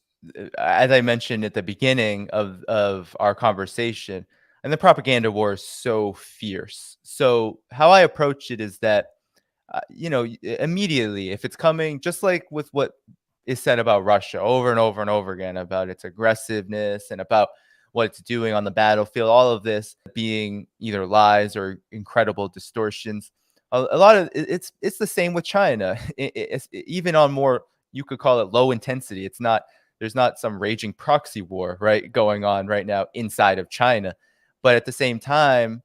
S2: as I mentioned at the beginning of our conversation, and the propaganda war is so fierce. So how I approach it is that, immediately, if it's coming, just like with what is said about Russia over and over and over again, about its aggressiveness and about what it's doing on the battlefield, all of this being either lies or incredible distortions. A lot of it's the same with China. It's even on more, you could call it low intensity. There's not some raging proxy war, right, going on right now inside of China. But at the same time,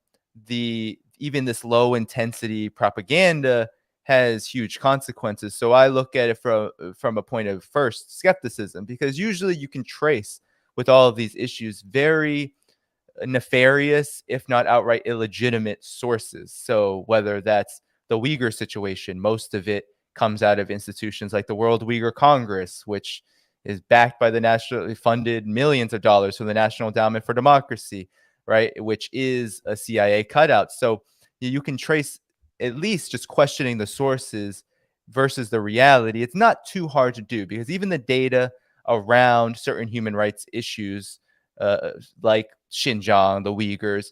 S2: even this low intensity propaganda has huge consequences. So I look at it from a point of first skepticism, because usually you can trace with all of these issues very nefarious, if not outright illegitimate sources. So whether that's the Uyghur situation, most of it comes out of institutions like the World Uyghur Congress, which is backed by the nationally funded millions of dollars from the National Endowment for Democracy, right? Which is a CIA cutout. So you can trace, at least just questioning the sources versus the reality. It's not too hard to do, because even the data around certain human rights issues, like Xinjiang, the Uyghurs,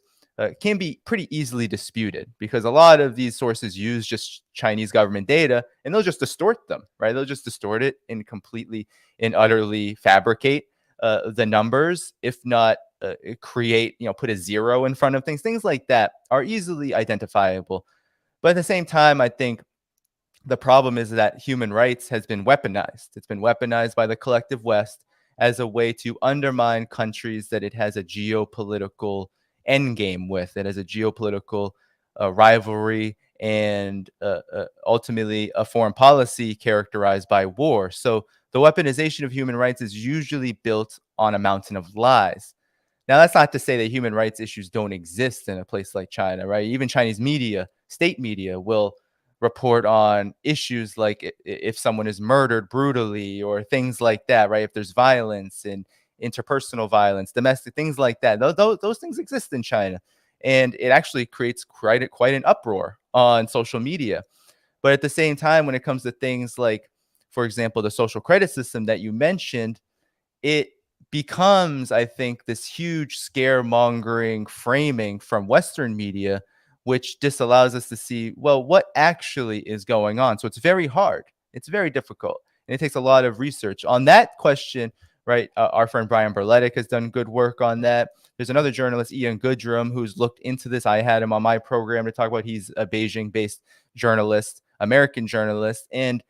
S2: can be pretty easily disputed, because a lot of these sources use just Chinese government data, and they'll just distort them, right? They'll just distort it and completely and utterly fabricate the numbers, if not create, put a zero in front of things. Things like that are easily identifiable. But at the same time, I think the problem is that human rights has been weaponized. It's been weaponized by the collective West as a way to undermine countries that it has a geopolitical endgame with. It has a geopolitical rivalry and ultimately a foreign policy characterized by war. So the weaponization of human rights is usually built on a mountain of lies. Now, that's not to say that human rights issues don't exist in a place like China, right? Even Chinese media, state media, will report on issues like if someone is murdered brutally or things like that, right? If there's violence and interpersonal violence, domestic things like that. Those things exist in China. And it actually creates quite an uproar on social media. But at the same time, when it comes to things like, for example, the social credit system that you mentioned, it becomes, I think, this huge scaremongering framing from Western media, which disallows us to see, well, what actually is going on. So it's very hard. It's very difficult. And it takes a lot of research on that question, right? Our friend Brian Berletic has done good work on that. There's another journalist, Ian Goodrum, who's looked into this. I had him on my program to talk about. He's a Beijing-based journalist, American journalist. And,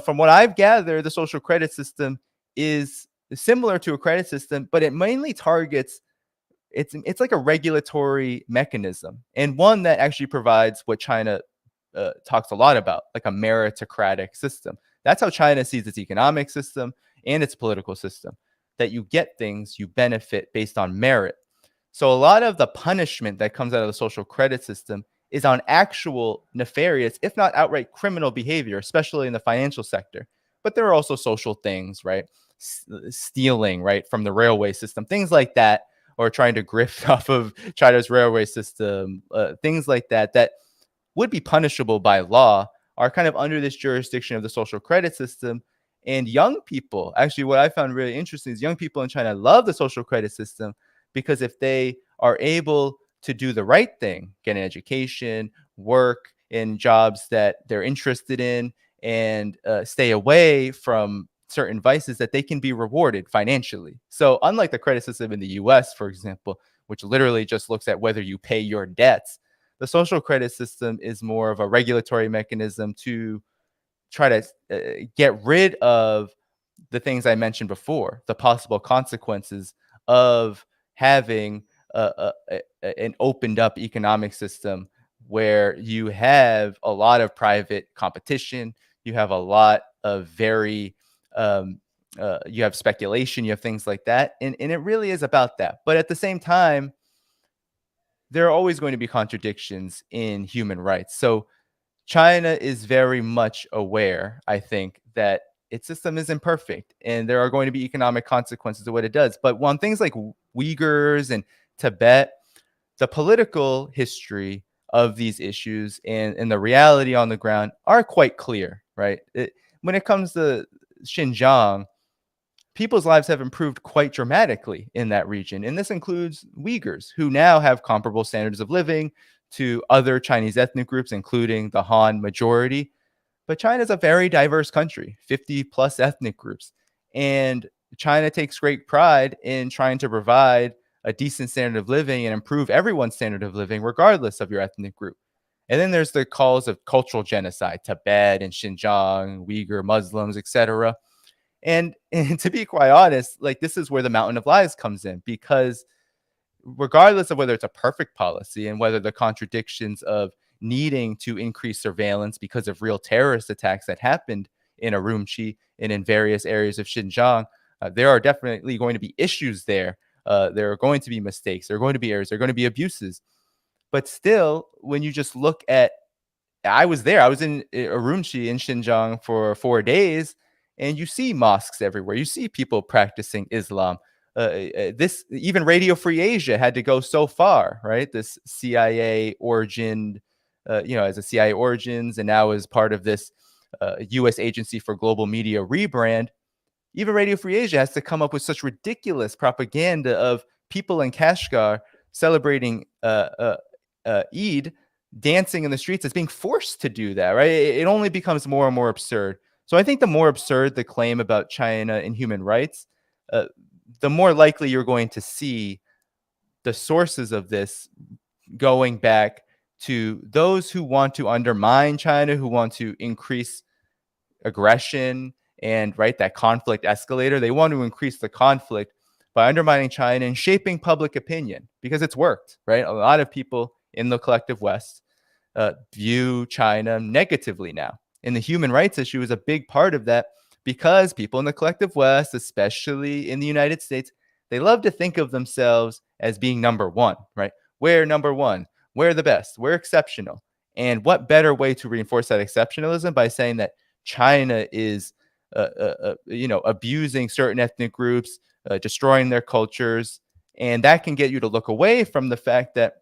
S2: from what I've gathered, the social credit system is similar to a credit system, but it mainly targets, it's like a regulatory mechanism, and one that actually provides what China talks a lot about, like a meritocratic system. That's how China sees its economic system and its political system, that you get things, you benefit based on merit. So a lot of the punishment that comes out of the social credit system is on actual nefarious, if not outright criminal behavior, especially in the financial sector. But there are also social things, right? Stealing, right, from the railway system, things like that, or trying to grift off of China's railway system, things like that, that would be punishable by law, are kind of under this jurisdiction of the social credit system. And young people, actually, what I found really interesting is young people in China love the social credit system, because if they are able to do the right thing, get an education, work in jobs that they're interested in, and stay away from certain vices, that they can be rewarded financially. So unlike the credit system in the US, for example, which literally just looks at whether you pay your debts, the social credit system is more of a regulatory mechanism to try to get rid of the things I mentioned before, the possible consequences of having an opened up economic system where you have a lot of private competition, you have a lot of very you have speculation, you have things like that, and it really is about that. But at the same time, there are always going to be contradictions in human rights. So China is very much aware, I think, that its system is imperfect and there are going to be economic consequences of what it does. But on things like Uyghurs and Tibet, the political history of these issues and the reality on the ground are quite clear, right? When it comes to Xinjiang, people's lives have improved quite dramatically in that region. And this includes Uyghurs, who now have comparable standards of living to other Chinese ethnic groups, including the Han majority. But China is a very diverse country, 50 plus ethnic groups. And China takes great pride in trying to provide a decent standard of living and improve everyone's standard of living, regardless of your ethnic group. And then there's the calls of cultural genocide, Tibet and Xinjiang, Uyghur Muslims, etc. And to be quite honest, like, this is where the mountain of lies comes in, because regardless of whether it's a perfect policy and whether the contradictions of needing to increase surveillance because of real terrorist attacks that happened in Urumqi and in various areas of Xinjiang, there are definitely going to be issues there There are going to be mistakes. There are going to be errors. There are going to be abuses. But still, when you just look at, I was there. I was in Urumqi in Xinjiang for 4 days, and you see mosques everywhere. You see people practicing Islam. This even Radio Free Asia had to go so far, right? This CIA origined, as a CIA origins, and now as part of this U.S. Agency for Global Media rebrand. Even Radio Free Asia has to come up with such ridiculous propaganda of people in Kashgar celebrating Eid, dancing in the streets as being forced to do that, right? It only becomes more and more absurd. So I think the more absurd the claim about China and human rights, the more likely you're going to see the sources of this going back to those who want to undermine China, who want to increase aggression and, right, that conflict escalator. They want to increase the conflict by undermining China and shaping public opinion, because it's worked, right? A lot of people in the collective West view China negatively now. And the human rights issue is a big part of that, because people in the collective West, especially in the United States, they love to think of themselves as being number one, right? We're number one. We're the best. We're exceptional. And what better way to reinforce that exceptionalism by saying that China is, abusing certain ethnic groups, destroying their cultures. And that can get you to look away from the fact that,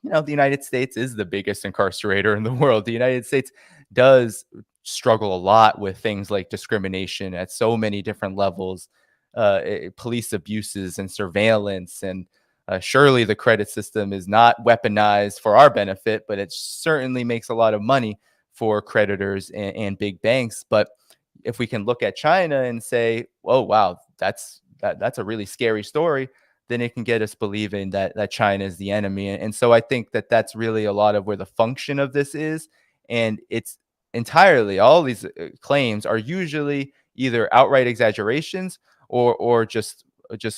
S2: the United States is the biggest incarcerator in the world. The United States does struggle a lot with things like discrimination at so many different levels, police abuses and surveillance. And surely the credit system is not weaponized for our benefit, but it certainly makes a lot of money for creditors and big banks. But if we can look at China and say, oh, wow, that's a really scary story, then it can get us believing that China is the enemy. And so I think that that's really a lot of where the function of this is. And it's entirely, all these claims are usually either outright exaggerations or just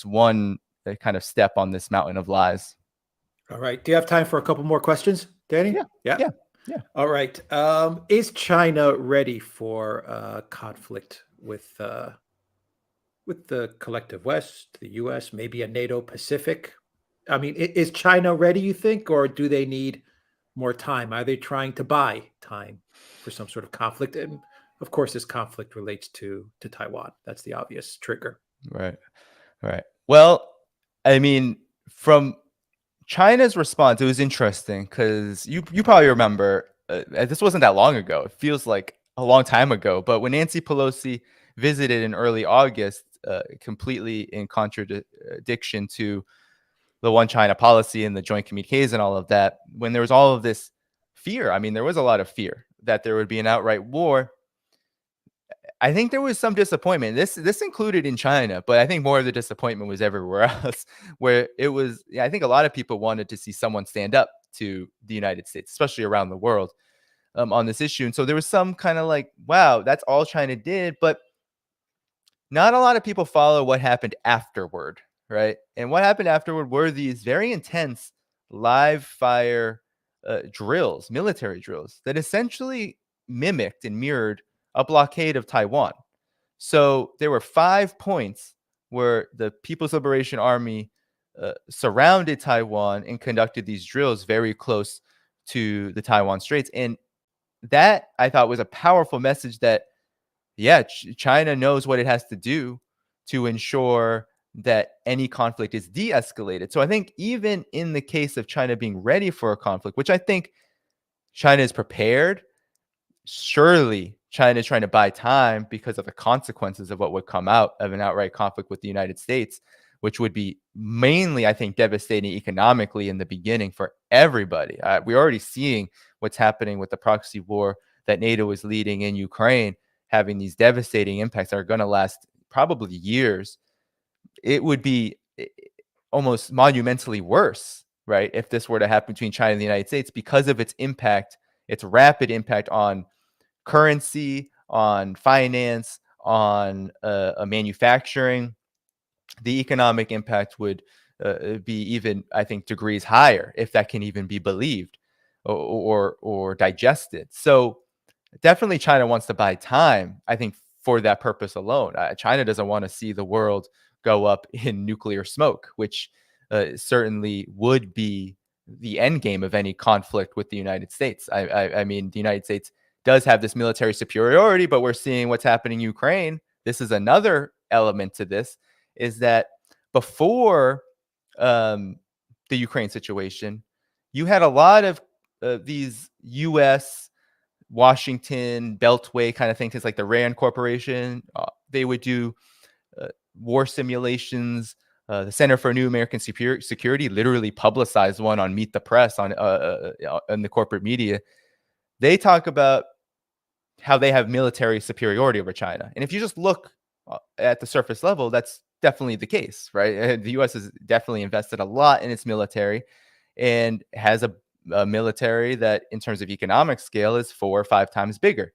S2: one kind of step on this mountain of lies.
S1: All right. Do you have time for a couple more questions, Danny?
S2: Yeah.
S1: All right. Is China ready for conflict with the collective West, the U.S., maybe a NATO Pacific? I mean, is China ready, you think, or do they need more time? Are they trying to buy time for some sort of conflict? And of course, this conflict relates to Taiwan. That's the obvious trigger.
S2: Right. Well, I mean, from China's response, it was interesting because you probably remember, this wasn't that long ago. It feels like a long time ago. But when Nancy Pelosi visited in early August, completely in contradiction to the one China policy and the joint communiques and all of that, when there was all of this fear, I mean, there was a lot of fear that there would be an outright war. I think there was some disappointment. This included in China, but I think more of the disappointment was everywhere else, where it was, I think a lot of people wanted to see someone stand up to the United States, especially around the world, on this issue. And so there was some kind of like, wow, that's all China did. But not a lot of people follow what happened afterward, right? And what happened afterward were these very intense live fire drills, military drills, that essentially mimicked and mirrored a blockade of Taiwan. So there were 5 points where the People's Liberation Army surrounded Taiwan and conducted these drills very close to the Taiwan Straits. And that, I thought, was a powerful message that, yeah, China knows what it has to do to ensure that any conflict is de-escalated. So I think even in the case of China being ready for a conflict, which I think China is prepared, surely China is trying to buy time because of the consequences of what would come out of an outright conflict with the United States, which would be mainly, I think, devastating economically in the beginning for everybody. We're already seeing what's happening with the proxy war that NATO is leading in Ukraine, having these devastating impacts that are going to last probably years. It would be almost monumentally worse, right, if this were to happen between China and the United States, because of its impact, its rapid impact on currency, on finance, on manufacturing. The economic impact would be even, I think, degrees higher, if that can even be believed or digested. So definitely China wants to buy time, I think, for that purpose alone. China doesn't want to see the world go up in nuclear smoke, which certainly would be the end game of any conflict with the United States. I mean, the United States does have this military superiority, but we're seeing what's happening in Ukraine. This is another element to this, is that before the Ukraine situation, you had a lot of these U.S. Washington Beltway kind of things like the Rand Corporation. They would do war simulations. The Center for New American Security literally publicized one on Meet the Press on the corporate media. They talk about how they have military superiority over China. And if you just look at the surface level, that's definitely the case, right? The U.S. has definitely invested a lot in its military and has a military that, in terms of economic scale, is 4 or 5 times bigger.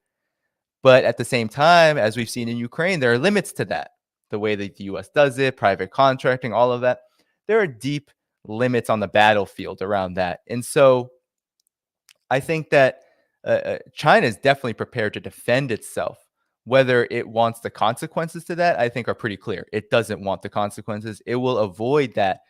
S2: But at the same time, as we've seen in Ukraine, there are limits to that. The way that the U.S. does it, private contracting, all of that. There are deep limits on the battlefield around that. And so I think that China is definitely prepared to defend itself. Whether it wants the consequences to that, I think, are pretty clear. It doesn't want the consequences. It will avoid that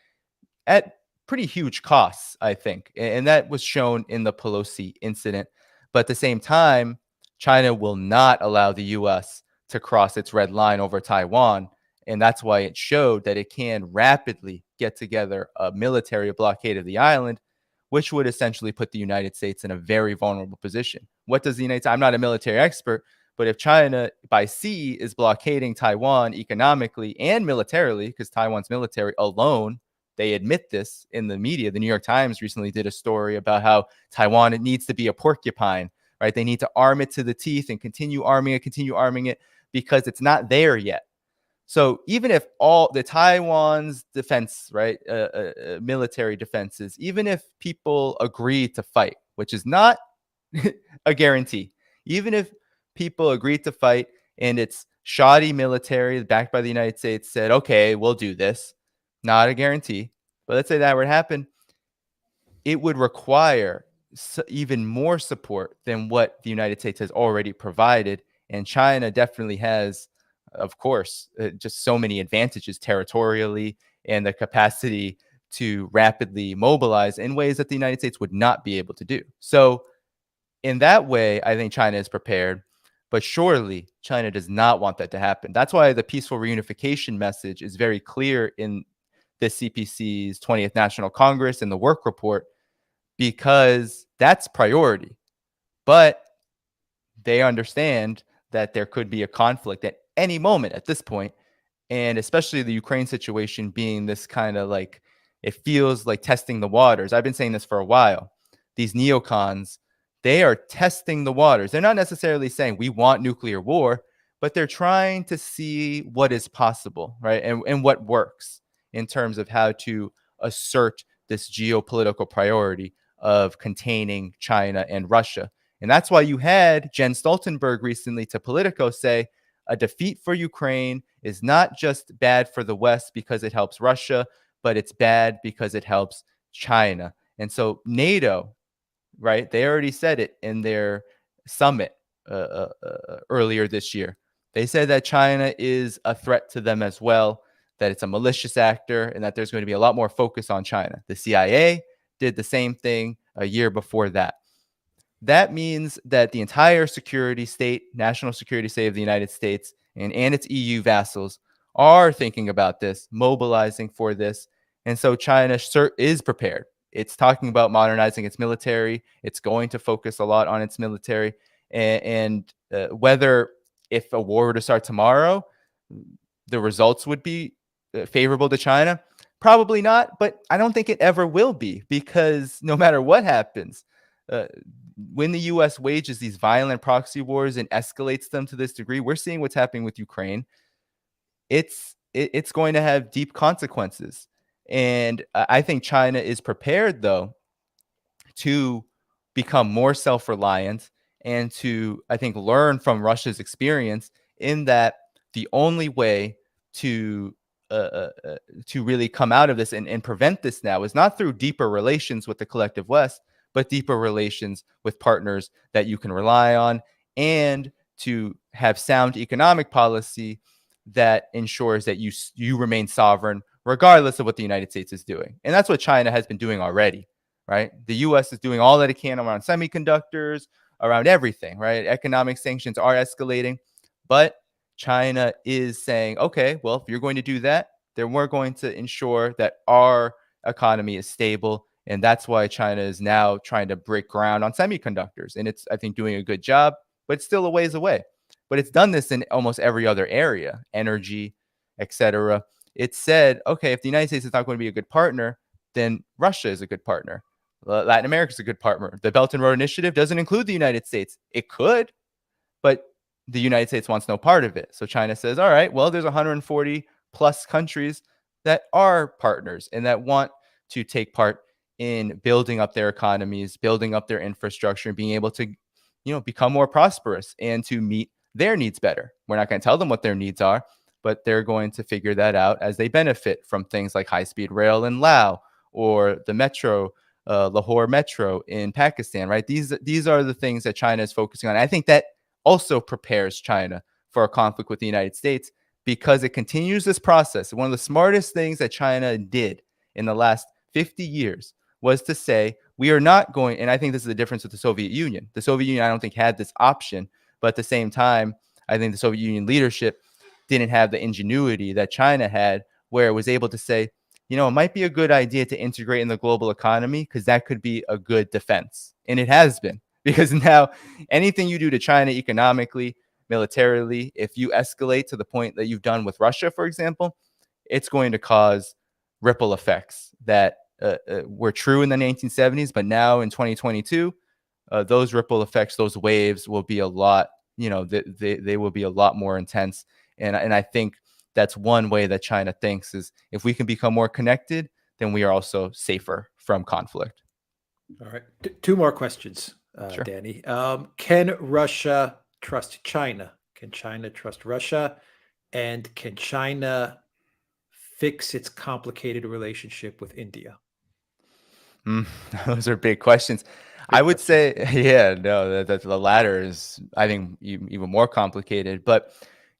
S2: at pretty huge costs, I think. And that was shown in the Pelosi incident. But at the same time, China will not allow the U.S. to cross its red line over Taiwan. And that's why it showed that it can rapidly get together a military blockade of the island, which would essentially put the United States in a very vulnerable position. What does the United States? I'm not a military expert, but if China by sea is blockading Taiwan economically and militarily, because Taiwan's military alone, they admit this in the media. The New York Times recently did a story about how Taiwan, it needs to be a porcupine, right? They need to arm it to the teeth and continue arming it because it's not there yet. So even if all the Taiwan's defense, right, military defenses, even if people agree to fight, which is not a guarantee, even if people agree to fight and it's shoddy military backed by the United States said, okay, we'll do this, not a guarantee, but let's say that would happen, it would require even more support than what the United States has already provided. And China definitely has, of course, just so many advantages territorially and the capacity to rapidly mobilize in ways that the United States would not be able to do. So in that way, I think China is prepared, but surely China does not want that to happen. That's why the peaceful reunification message is very clear in the CPC's 20th National Congress and the work report, because that's priority. But they understand that there could be a conflict at any moment at this point, and especially the Ukraine situation being this kind of like, it feels like testing the waters. I've been saying this for a while. These neocons, they are testing the waters. They're not necessarily saying we want nuclear war, but they're trying to see what is possible, right? And what works in terms of how to assert this geopolitical priority of containing China and Russia. And that's why you had Jen Stoltenberg recently to Politico say a defeat for Ukraine is not just bad for the West because it helps Russia, but it's bad because it helps China. And so NATO, right, they already said it in their summit earlier this year. They said that China is a threat to them as well, that it's a malicious actor, and that there's going to be a lot more focus on China. The CIA did the same thing a year before that. That means that the entire security state, national security state of the United States and its EU vassals are thinking about this, mobilizing for this. And so China is prepared. It's talking about modernizing its military. It's going to focus a lot on its military. And whether if a war were to start tomorrow, the results would be favorable to China, probably not. But I don't think it ever will be, because no matter what happens, when the U.S. wages these violent proxy wars and escalates them to this degree, we're seeing what's happening with Ukraine. It's going to have deep consequences. And I think China is prepared, though, to become more self-reliant and to, I think, learn from Russia's experience, in that the only way to really come out of this and prevent this now is not through deeper relations with the collective West, but deeper relations with partners that you can rely on, and to have sound economic policy that ensures that you remain sovereign regardless of what the United States is doing. And that's what China has been doing already, right? The US is doing all that it can around semiconductors, around everything, right? Economic sanctions are escalating, but China is saying, okay, well, if you're going to do that, then we're going to ensure that our economy is stable. And that's why China is now trying to break ground on semiconductors. And it's, I think, doing a good job, but it's still a ways away. But it's done this in almost every other area, energy, etc. It said, okay, if the United States is not going to be a good partner, then Russia is a good partner. Latin America is a good partner. The Belt and Road Initiative doesn't include the United States. It could, but the United States wants no part of it. So China says, all right, well, there's 140 plus countries that are partners and that want to take part in building up their economies, building up their infrastructure, and being able to, become more prosperous and to meet their needs better. We're not going to tell them what their needs are, but they're going to figure that out as they benefit from things like high-speed rail in Laos or the metro, Lahore Metro in Pakistan, right? These are the things that China is focusing on. I think that also prepares China for a conflict with the United States because it continues this process. One of the smartest things that China did in the last 50 years was to say, we are not going, and I think this is the difference with the Soviet Union. The Soviet Union, I don't think, had this option, but at the same time, I think the Soviet Union leadership didn't have the ingenuity that China had, where it was able to say, it might be a good idea to integrate in the global economy because that could be a good defense. And it has been, because now anything you do to China economically, militarily, if you escalate to the point that you've done with Russia, for example, it's going to cause ripple effects that were true in the 1970s, but now in 2022, those ripple effects, those waves will be a lot, they will be a lot more intense. And I think that's one way that China thinks is if we can become more connected, then we are also safer from conflict.
S1: All right. Two more questions,
S2: Sure.
S1: Danny. Can Russia trust China? Can China trust Russia? And can China fix its complicated relationship with India?
S2: Those are big questions. I would say, yeah, no, that the latter is, I think, even more complicated. But,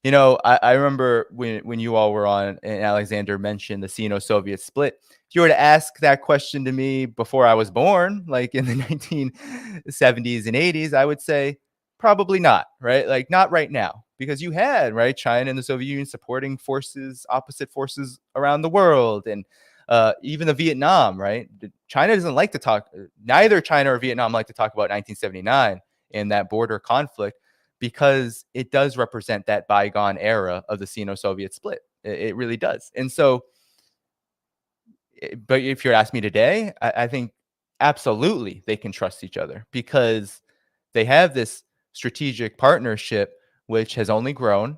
S2: I remember when you all were on and Alexander mentioned the Sino-Soviet split. If you were to ask that question to me before I was born, like in the 1970s and 80s, I would say probably not, right? Like not right now, because you had, right, China and the Soviet Union supporting forces, opposite forces around the world. And even the Vietnam, right? China doesn't like to talk. Neither China or Vietnam like to talk about 1979 and that border conflict because it does represent that bygone era of the Sino-Soviet split. It really does. And so, but if you're asking me today, I think absolutely they can trust each other because they have this strategic partnership which has only grown.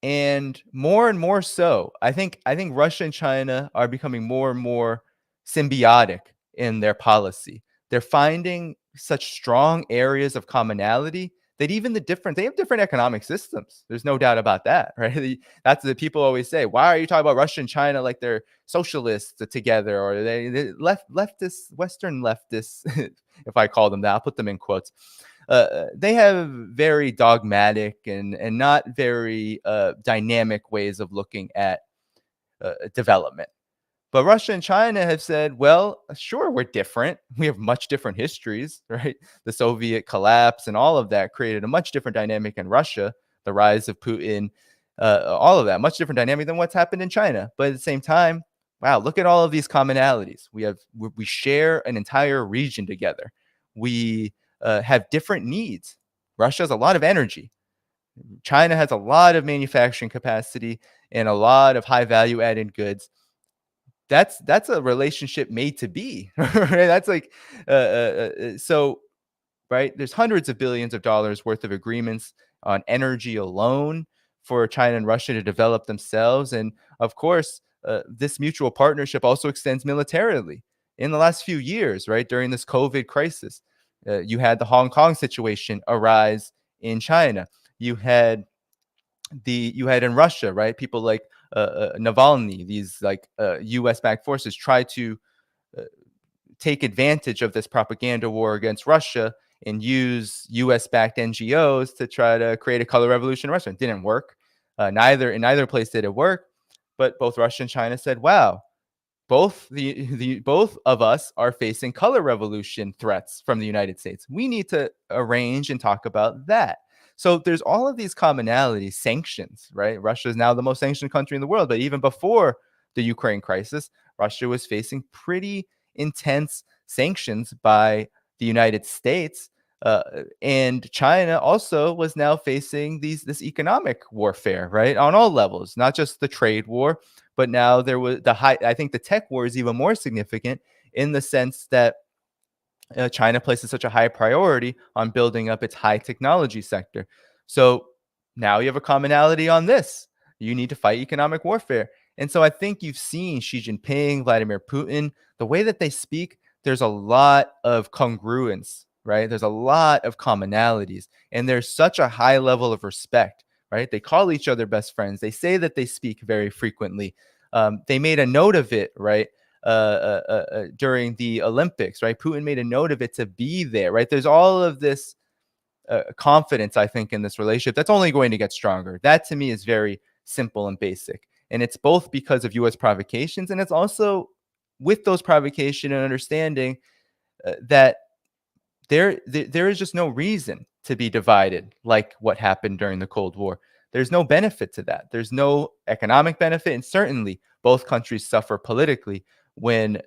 S2: And more so, I think Russia and China are becoming more and more symbiotic in their policy. They're finding such strong areas of commonality that even they have different economic systems. There's no doubt about that, right? That's the people always say, why are you talking about Russia and China like they're socialists together, or they leftists, Western leftists, if I call them that, I'll put them in quotes. They have very dogmatic and not very dynamic ways of looking at development. But Russia and China have said, well, sure, we're different. We have much different histories, right? The Soviet collapse and all of that created a much different dynamic in Russia, the rise of Putin, all of that, much different dynamic than what's happened in China. But at the same time, wow, look at all of these commonalities. We share an entire region together. We have different needs. Russia has a lot of energy. China has a lot of manufacturing capacity and a lot of high value added goods. That's a relationship made to be, right? That's like, so, right? There's hundreds of billions of dollars worth of agreements on energy alone for China and Russia to develop themselves. And of course, this mutual partnership also extends militarily. In the last few years, right, during this COVID crisis, you had the Hong Kong situation arise in China. You had in Russia, right? People like Navalny, these like U.S.-backed forces try to take advantage of this propaganda war against Russia and use US-backed NGOs to try to create a color revolution in Russia. It didn't work. In neither place did it work. But both Russia and China said, wow, both both of us are facing color revolution threats from the United States. We need to arrange and talk about that. So there's all of these commonalities, sanctions, right? Russia is now the most sanctioned country in the world, but even before the Ukraine crisis, Russia was facing pretty intense sanctions by the United States. And China also was now facing this economic warfare, right, on all levels, not just the trade war, but now there was I think the tech war is even more significant in the sense that China places such a high priority on building up its high technology sector. So now you have a commonality on this. You need to fight economic warfare. And so I think you've seen Xi Jinping, Vladimir Putin, the way that they speak, there's a lot of congruence, right? There's a lot of commonalities, and there's such a high level of respect, right? They call each other best friends. They say that they speak very frequently. They made a note of it, right? During the Olympics, right? Putin made a note of it to be there, right? There's all of this confidence, I think, in this relationship that's only going to get stronger. That to me is very simple and basic. And it's both because of US provocations, and it's also with those provocations and understanding that there is just no reason to be divided like what happened during the Cold War. There's no benefit to that. There's no economic benefit. And certainly both countries suffer politically when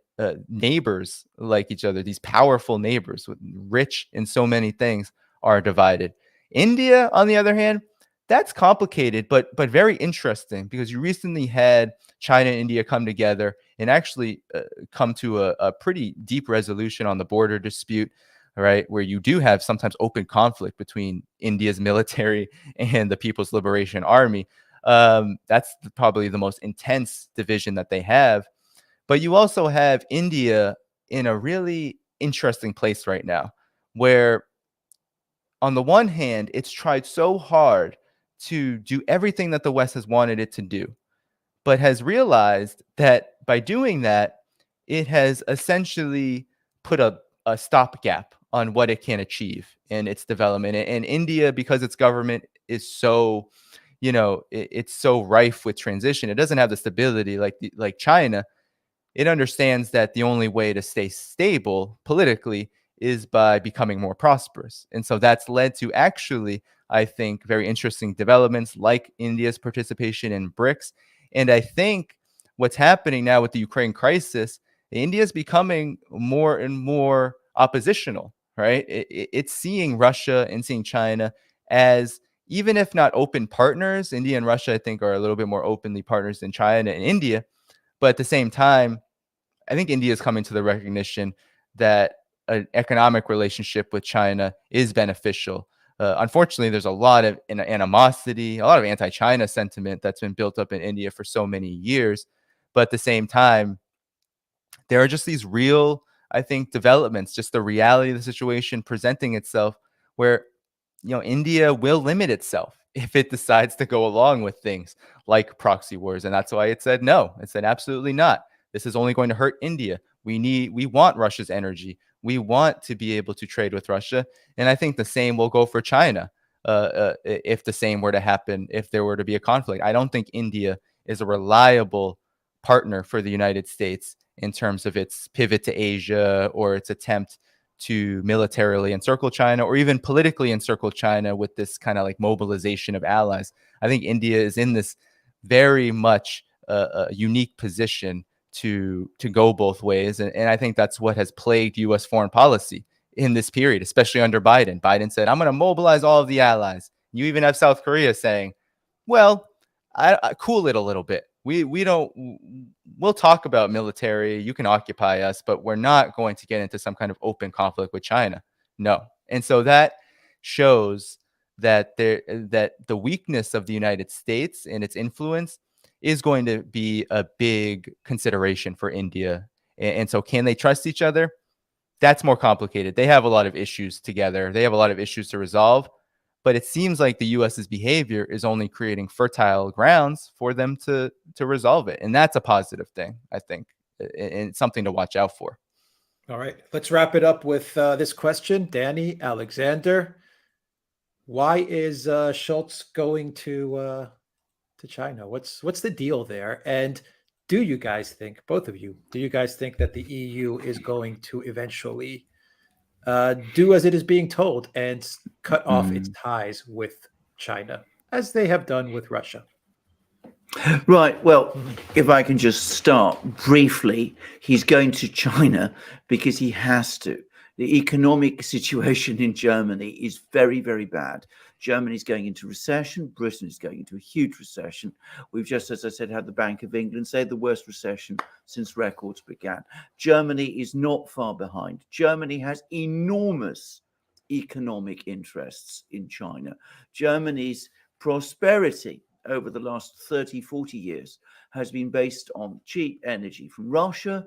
S2: neighbors like each other, these powerful neighbors, rich in so many things, are divided. India, on the other hand, that's complicated, but very interesting, because you recently had China and India come together and actually come to a pretty deep resolution on the border dispute, right, where you do have sometimes open conflict between India's military and the People's Liberation Army. That's probably the most intense division that they have. But you also have India in a really interesting place right now, where on the one hand, it's tried so hard to do everything that the West has wanted it to do, but has realized that by doing that, it has essentially put a stopgap on what it can achieve in its development. And India, because its government is so, it's so rife with transition, it doesn't have the stability like China. It understands that the only way to stay stable politically is by becoming more prosperous. And so that's led to actually, I think, very interesting developments like India's participation in BRICS. And I think what's happening now with the Ukraine crisis, India is becoming more and more oppositional, right? It's seeing Russia and seeing China as, even if not open partners, India and Russia, I think, are a little bit more openly partners than China and India. But at the same time, I think India is coming to the recognition that an economic relationship with China is beneficial. Unfortunately, there's a lot of animosity, a lot of anti-China sentiment that's been built up in India for so many years. But at the same time, there are just these real, I think, developments, just the reality of the situation presenting itself, where India will limit itself if it decides to go along with things like proxy wars. And that's why it said no. It said absolutely not. This is only going to hurt India. We want Russia's energy. We want to be able to trade with Russia. And I think the same will go for China if the same were to happen, if there were to be a conflict. I don't think India is a reliable partner for the United States in terms of its pivot to Asia or its attempt to militarily encircle China or even politically encircle China with this kind of like mobilization of allies. I think India is in this very much unique position to go both ways. And I think that's what has plagued U.S. foreign policy in this period, especially under Biden. Biden said, I'm going to mobilize all of the allies. You even have South Korea saying, well, I cool it a little bit. We'll talk about military. You can occupy us, but we're not going to get into some kind of open conflict with China. No. And so that shows that the weakness of the United States and its influence is going to be a big consideration for India. And so can they trust each other? That's more complicated. They have a lot of issues together. They have a lot of issues to resolve. But it seems like the U.S.'s behavior is only creating fertile grounds for them to resolve it. And that's a positive thing, I think, and something to watch out for.
S1: All right, let's wrap it up with this question. Danny, Alexander, why is Schultz going to China? What's the deal there? And do you guys think, both of you, do you guys think that the EU is going to eventually do as it is being told and cut off its ties with China, as they have done with Russia?
S3: Right. Well, if I can just start briefly, he's going to China because he has to. The economic situation in Germany is very, very bad. Germany's going into recession. Britain is going into a huge recession. We've just, as I said, had the Bank of England say the worst recession since records began. Germany is not far behind. Germany has enormous economic interests in China. Germany's prosperity over the last 30, 40 years has been based on cheap energy from Russia,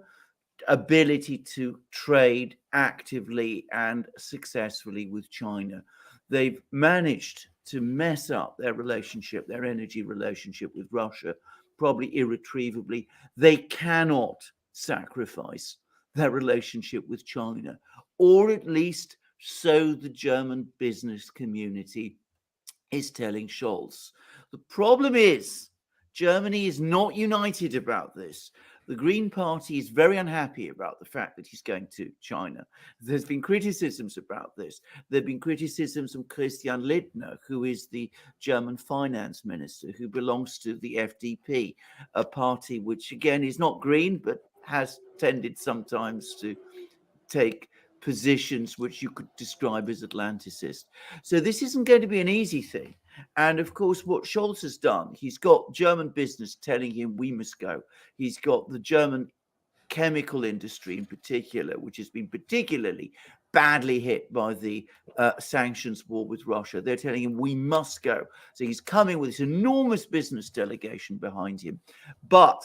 S3: ability to trade actively and successfully with China. They've managed to mess up their relationship, their energy relationship with Russia, probably irretrievably. They cannot sacrifice their relationship with China, or at least so the German business community is telling Scholz. The problem is, Germany is not united about this. The Green Party is very unhappy about the fact that he's going to China. There's been criticisms about this. There have been criticisms from Christian Lindner, who is the German finance minister, who belongs to the FDP, a party which, again, is not green, but has tended sometimes to take positions which you could describe as Atlanticist. So this isn't going to be an easy thing. And of course, what Scholz has done, he's got German business telling him we must go. He's got the German chemical industry in particular, which has been particularly badly hit by the sanctions war with Russia. They're telling him we must go. So he's coming with this enormous business delegation behind him. But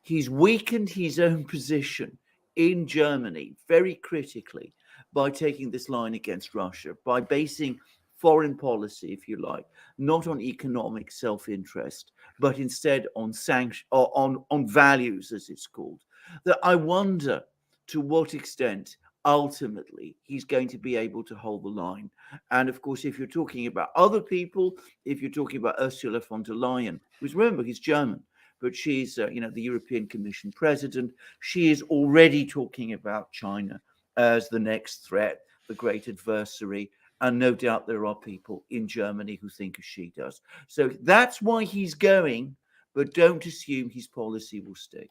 S3: he's weakened his own position in Germany very critically by taking this line against Russia, by basing foreign policy, if you like, not on economic self-interest, but instead on sanction or on values, as it's called. That I wonder to what extent ultimately he's going to be able to hold the line. And of course, if you're talking about other people, if you're talking about Ursula von der Leyen, who's, remember, he's German, but she's, the European Commission president. She is already talking about China as the next threat, the great adversary. And no doubt there are people in Germany who think as she does. So that's why he's going, but don't assume his policy will stick.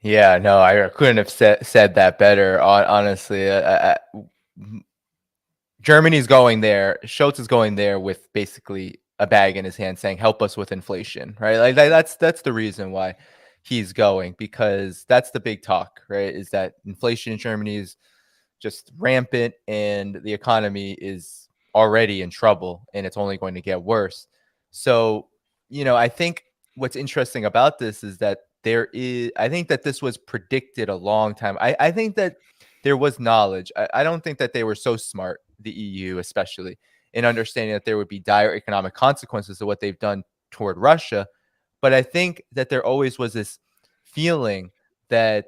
S2: Yeah, no, I couldn't have said that better. Honestly, Germany's going there. Schultz is going there with basically a bag in his hand, saying, "Help us with inflation." Right? Like that's the reason why he's going, because that's the big talk, right? Is that inflation in Germany is just rampant, and the economy is already in trouble, and it's only going to get worse. So, I think what's interesting about this is that I think that this was predicted a long time. I think that there was knowledge. I don't think that they were so smart, the EU especially, in understanding that there would be dire economic consequences of what they've done toward Russia. But I think that there always was this feeling that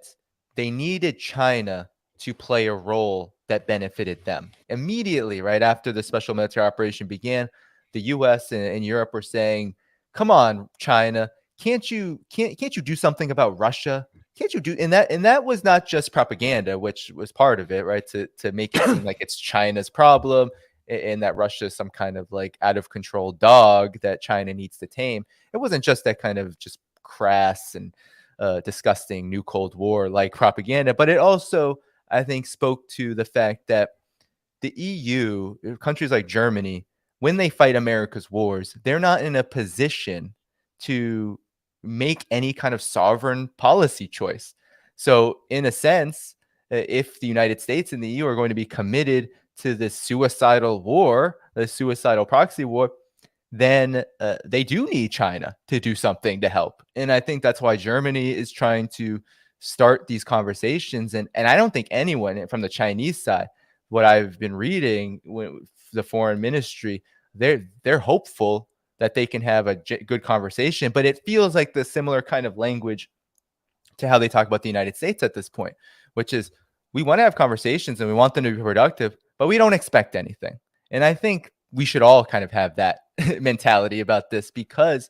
S2: they needed China to play a role that benefited them. Immediately, right after the special military operation began, the US and Europe were saying, "Come on, China, can't you do something about Russia? Can't you do?" And that was not just propaganda, which was part of it, right? To make it seem like it's China's problem and that Russia is some kind of like out of control dog that China needs to tame. It wasn't just that kind of just crass and disgusting new Cold War like propaganda, but it also, I think, spoke to the fact that the EU, countries like Germany, when they fight America's wars, they're not in a position to make any kind of sovereign policy choice. So, in a sense, if the United States and the EU are going to be committed to this suicidal war, the suicidal proxy war, then they do need China to do something to help. And I think that's why Germany is trying to start these conversations. And I don't think anyone from the Chinese side, what I've been reading, the foreign ministry, they're hopeful that they can have a good conversation. But it feels like the similar kind of language to how they talk about the United States at this point, which is we want to have conversations and we want them to be productive, but we don't expect anything. And I think we should all kind of have that mentality about this, because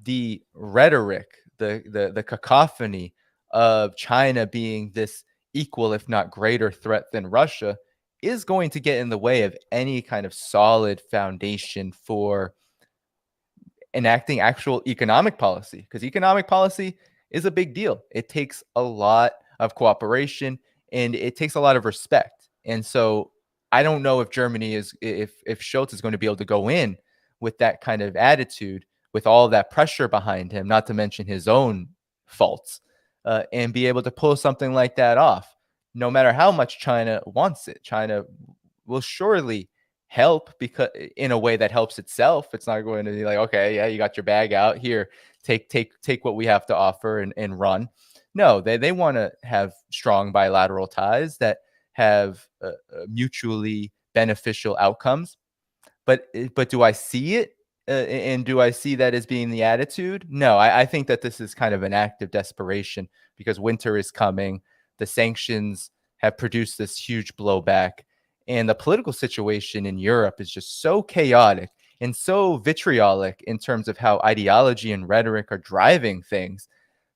S2: the rhetoric, the cacophony of China being this equal, if not greater threat than Russia, is going to get in the way of any kind of solid foundation for enacting actual economic policy, because economic policy is a big deal. It takes a lot of cooperation and it takes a lot of respect. And so I don't know if Germany is, if Scholz is going to be able to go in with that kind of attitude, with all of that pressure behind him, not to mention his own faults, and be able to pull something like that off. No matter how much China wants it, China will surely help, because in a way that helps itself. It's not going to be like, okay, yeah, you got your bag out here, take what we have to offer and run. No, they want to have strong bilateral ties that have mutually beneficial outcomes. But do I see it? And do I see that as being the attitude? No, I think that this is kind of an act of desperation, because winter is coming. The sanctions have produced this huge blowback. And the political situation in Europe is just so chaotic and so vitriolic in terms of how ideology and rhetoric are driving things,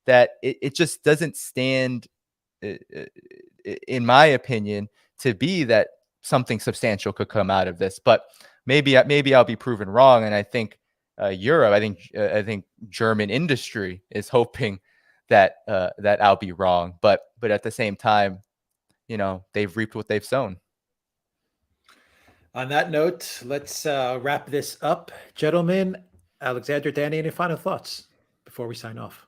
S2: that it just doesn't stand, in my opinion, to be that something substantial could come out of this. But maybe I'll be proven wrong. And I think Europe, I think German industry is hoping that that I'll be wrong. But at the same time, they've reaped what they've sown.
S1: On that note, let's wrap this up. Gentlemen, Alexander, Danny, any final thoughts before we sign off?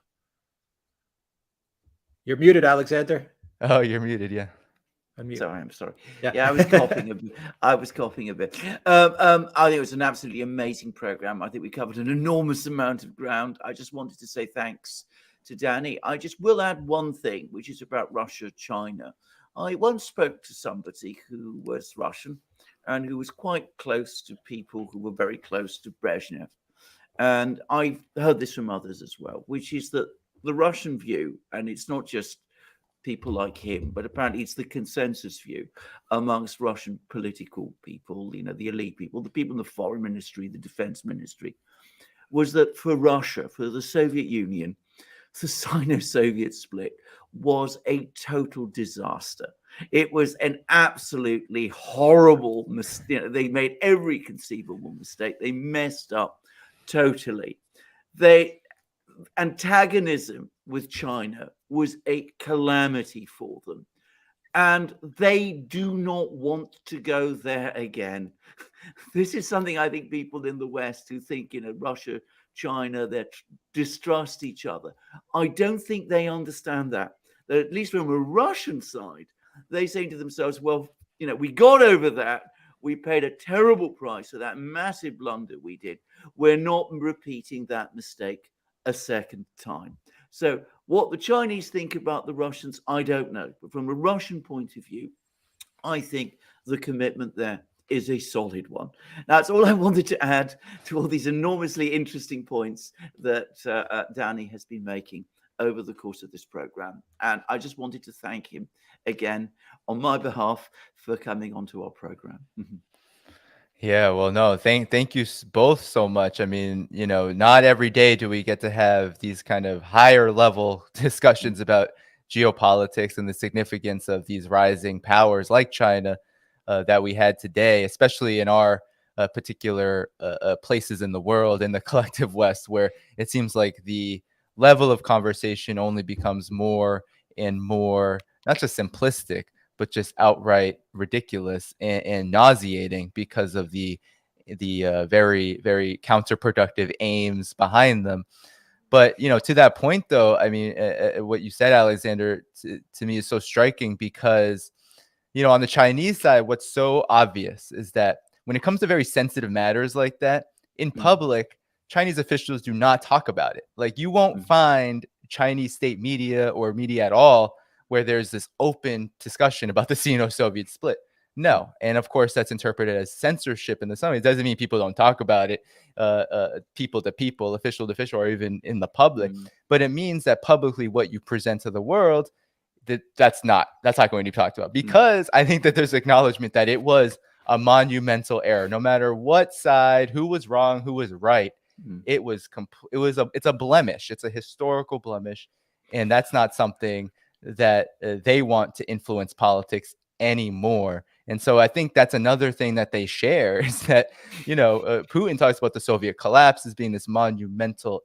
S1: You're muted, Alexander.
S2: Oh, you're muted, yeah.
S1: Unmute.
S3: Sorry, I'm sorry. Yeah, I was coughing a bit. I think it was an absolutely amazing program. I think we covered an enormous amount of ground. I just wanted to say thanks to Danny. I just will add one thing, which is about Russia, China. I once spoke to somebody who was Russian and who was quite close to people who were very close to Brezhnev. And I've heard this from others as well, which is that the Russian view, and it's not just people like him, but apparently it's the consensus view amongst Russian political people, the elite people, the people in the foreign ministry, the defense ministry, was that for Russia, for the Soviet Union, the Sino-Soviet split was a total disaster. It was an absolutely horrible mistake. They made every conceivable mistake. They messed up totally. Antagonism with China was a calamity for them. And they do not want to go there again. This is something I think people in the West who think, Russia, China, they distrust each other. I don't think they understand that. At least from a Russian side, they say to themselves, well, we got over that. We paid a terrible price for that massive blunder we did. We're not repeating that mistake a second time. So what the Chinese think about the Russians, I don't know. But from a Russian point of view, I think the commitment there is a solid one. That's all I wanted to add to all these enormously interesting points that Danny has been making over the course of this program. And I just wanted to thank him again on my behalf for coming onto our program.
S2: Yeah, well, no, thank you both so much. I mean, not every day do we get to have these kind of higher level discussions about geopolitics and the significance of these rising powers like China that we had today, especially in our particular places in the world, in the collective West, where it seems like the level of conversation only becomes more and more, not just simplistic, but just outright ridiculous and nauseating because of the very, very counterproductive aims behind them. But, to that point, though, I mean, what you said, Alexander, to me is so striking because, on the Chinese side, what's so obvious is that when it comes to very sensitive matters like that, in public, Chinese officials do not talk about it. Like, you won't find Chinese state media or media at all where there's this open discussion about the Sino-Soviet split. No. And of course, that's interpreted as censorship in the summit. It doesn't mean people don't talk about it, people to people, official to official, or even in the public. But it means that publicly what you present to the world that's not going to be talked about, because I think that there's acknowledgement that it was a monumental error. No matter what side, who was wrong, who was right, it's a blemish. It's a historical blemish, and that's not something that they want to influence politics anymore. And so I think that's another thing that they share, is that, Putin talks about the Soviet collapse as being this monumental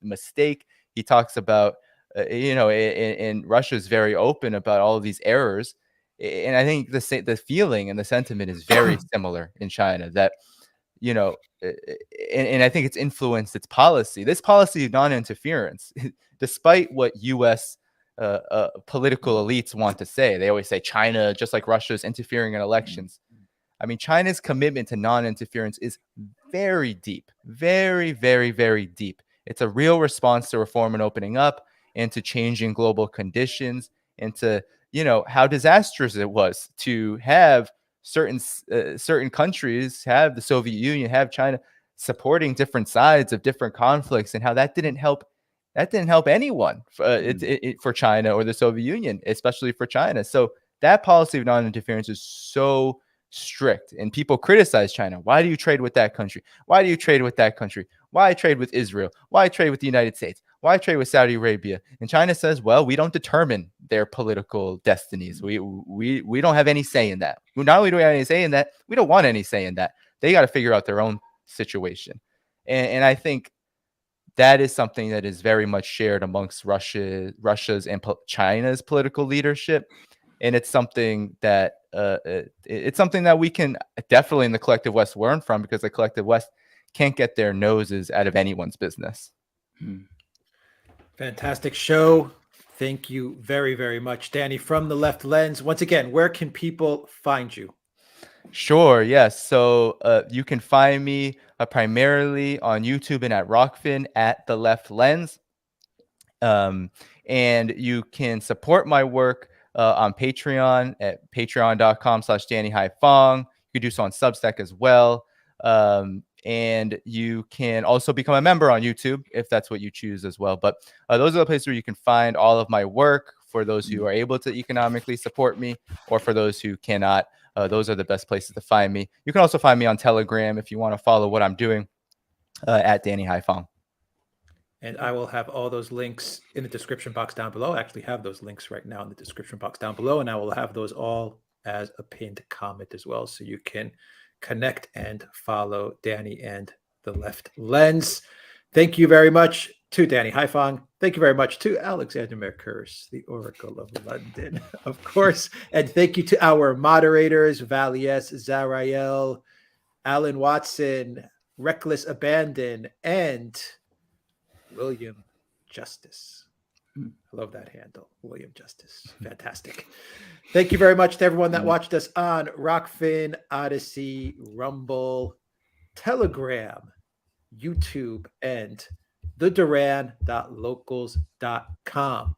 S2: mistake. He talks about, and Russia's very open about all of these errors. And I think the feeling and the sentiment is very similar in China, that, and I think it's influenced its policy. This policy of non-interference, despite what U.S. Political elites want to say. They always say China, just like Russia, is interfering in elections. I mean, China's commitment to non-interference is very deep, very, very, very deep. It's a real response to reform and opening up, and to changing global conditions, and to, how disastrous it was to have certain countries, have the Soviet Union, have China supporting different sides of different conflicts, and how that didn't help anyone for China or the Soviet Union, especially for China. So that policy of non-interference is so strict, and people criticize China. Why do you trade with that country? Why do you trade with that country? Why trade with Israel? Why trade with the United States? Why trade with Saudi Arabia? And China says, well, we don't determine their political destinies. We don't have any say in that. Not only do we have any say in that, we don't want any say in that. They got to figure out their own situation. And I think that is something that is very much shared amongst Russia's and China's political leadership. And it's something that we can definitely in the collective West learn from, because the collective West can't get their noses out of anyone's business.
S1: Fantastic show. Thank you very, very much, Danny, from The Left Lens. Once again, where can people find you?
S2: Sure, yes. So you can find me primarily on YouTube and at Rockfin at The Left Lens. And you can support my work on Patreon at patreon.com/Danny Haiphong. You can do so on Substack as well. And you can also become a member on YouTube if that's what you choose as well. But those are the places where you can find all of my work, for those who are able to economically support me, or for those who cannot. Those are the best places to find me. You can also find me on Telegram if you want to follow what I'm doing, at Danny Haiphong.
S1: And I will have all those links in the description box down below. I actually have those links right now in the description box down below, and I will have those all as a pinned comment as well, so you can connect and follow Danny and The Left Lens. Thank you very much to Danny Haiphong. Thank you very much to Alexander Mercurs, the Oracle of London, of course. And thank you to our moderators, Valies Zarael, Alan Watson, Reckless Abandon, and William Justice. I love that handle, William Justice. Fantastic. Thank you very much to everyone that watched us on Rockfin, Odyssey, Rumble, Telegram, YouTube, and the Duran.locals.com.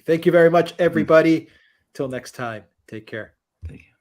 S1: Thank you very much, everybody. Till next time. Take care.
S3: Thank you.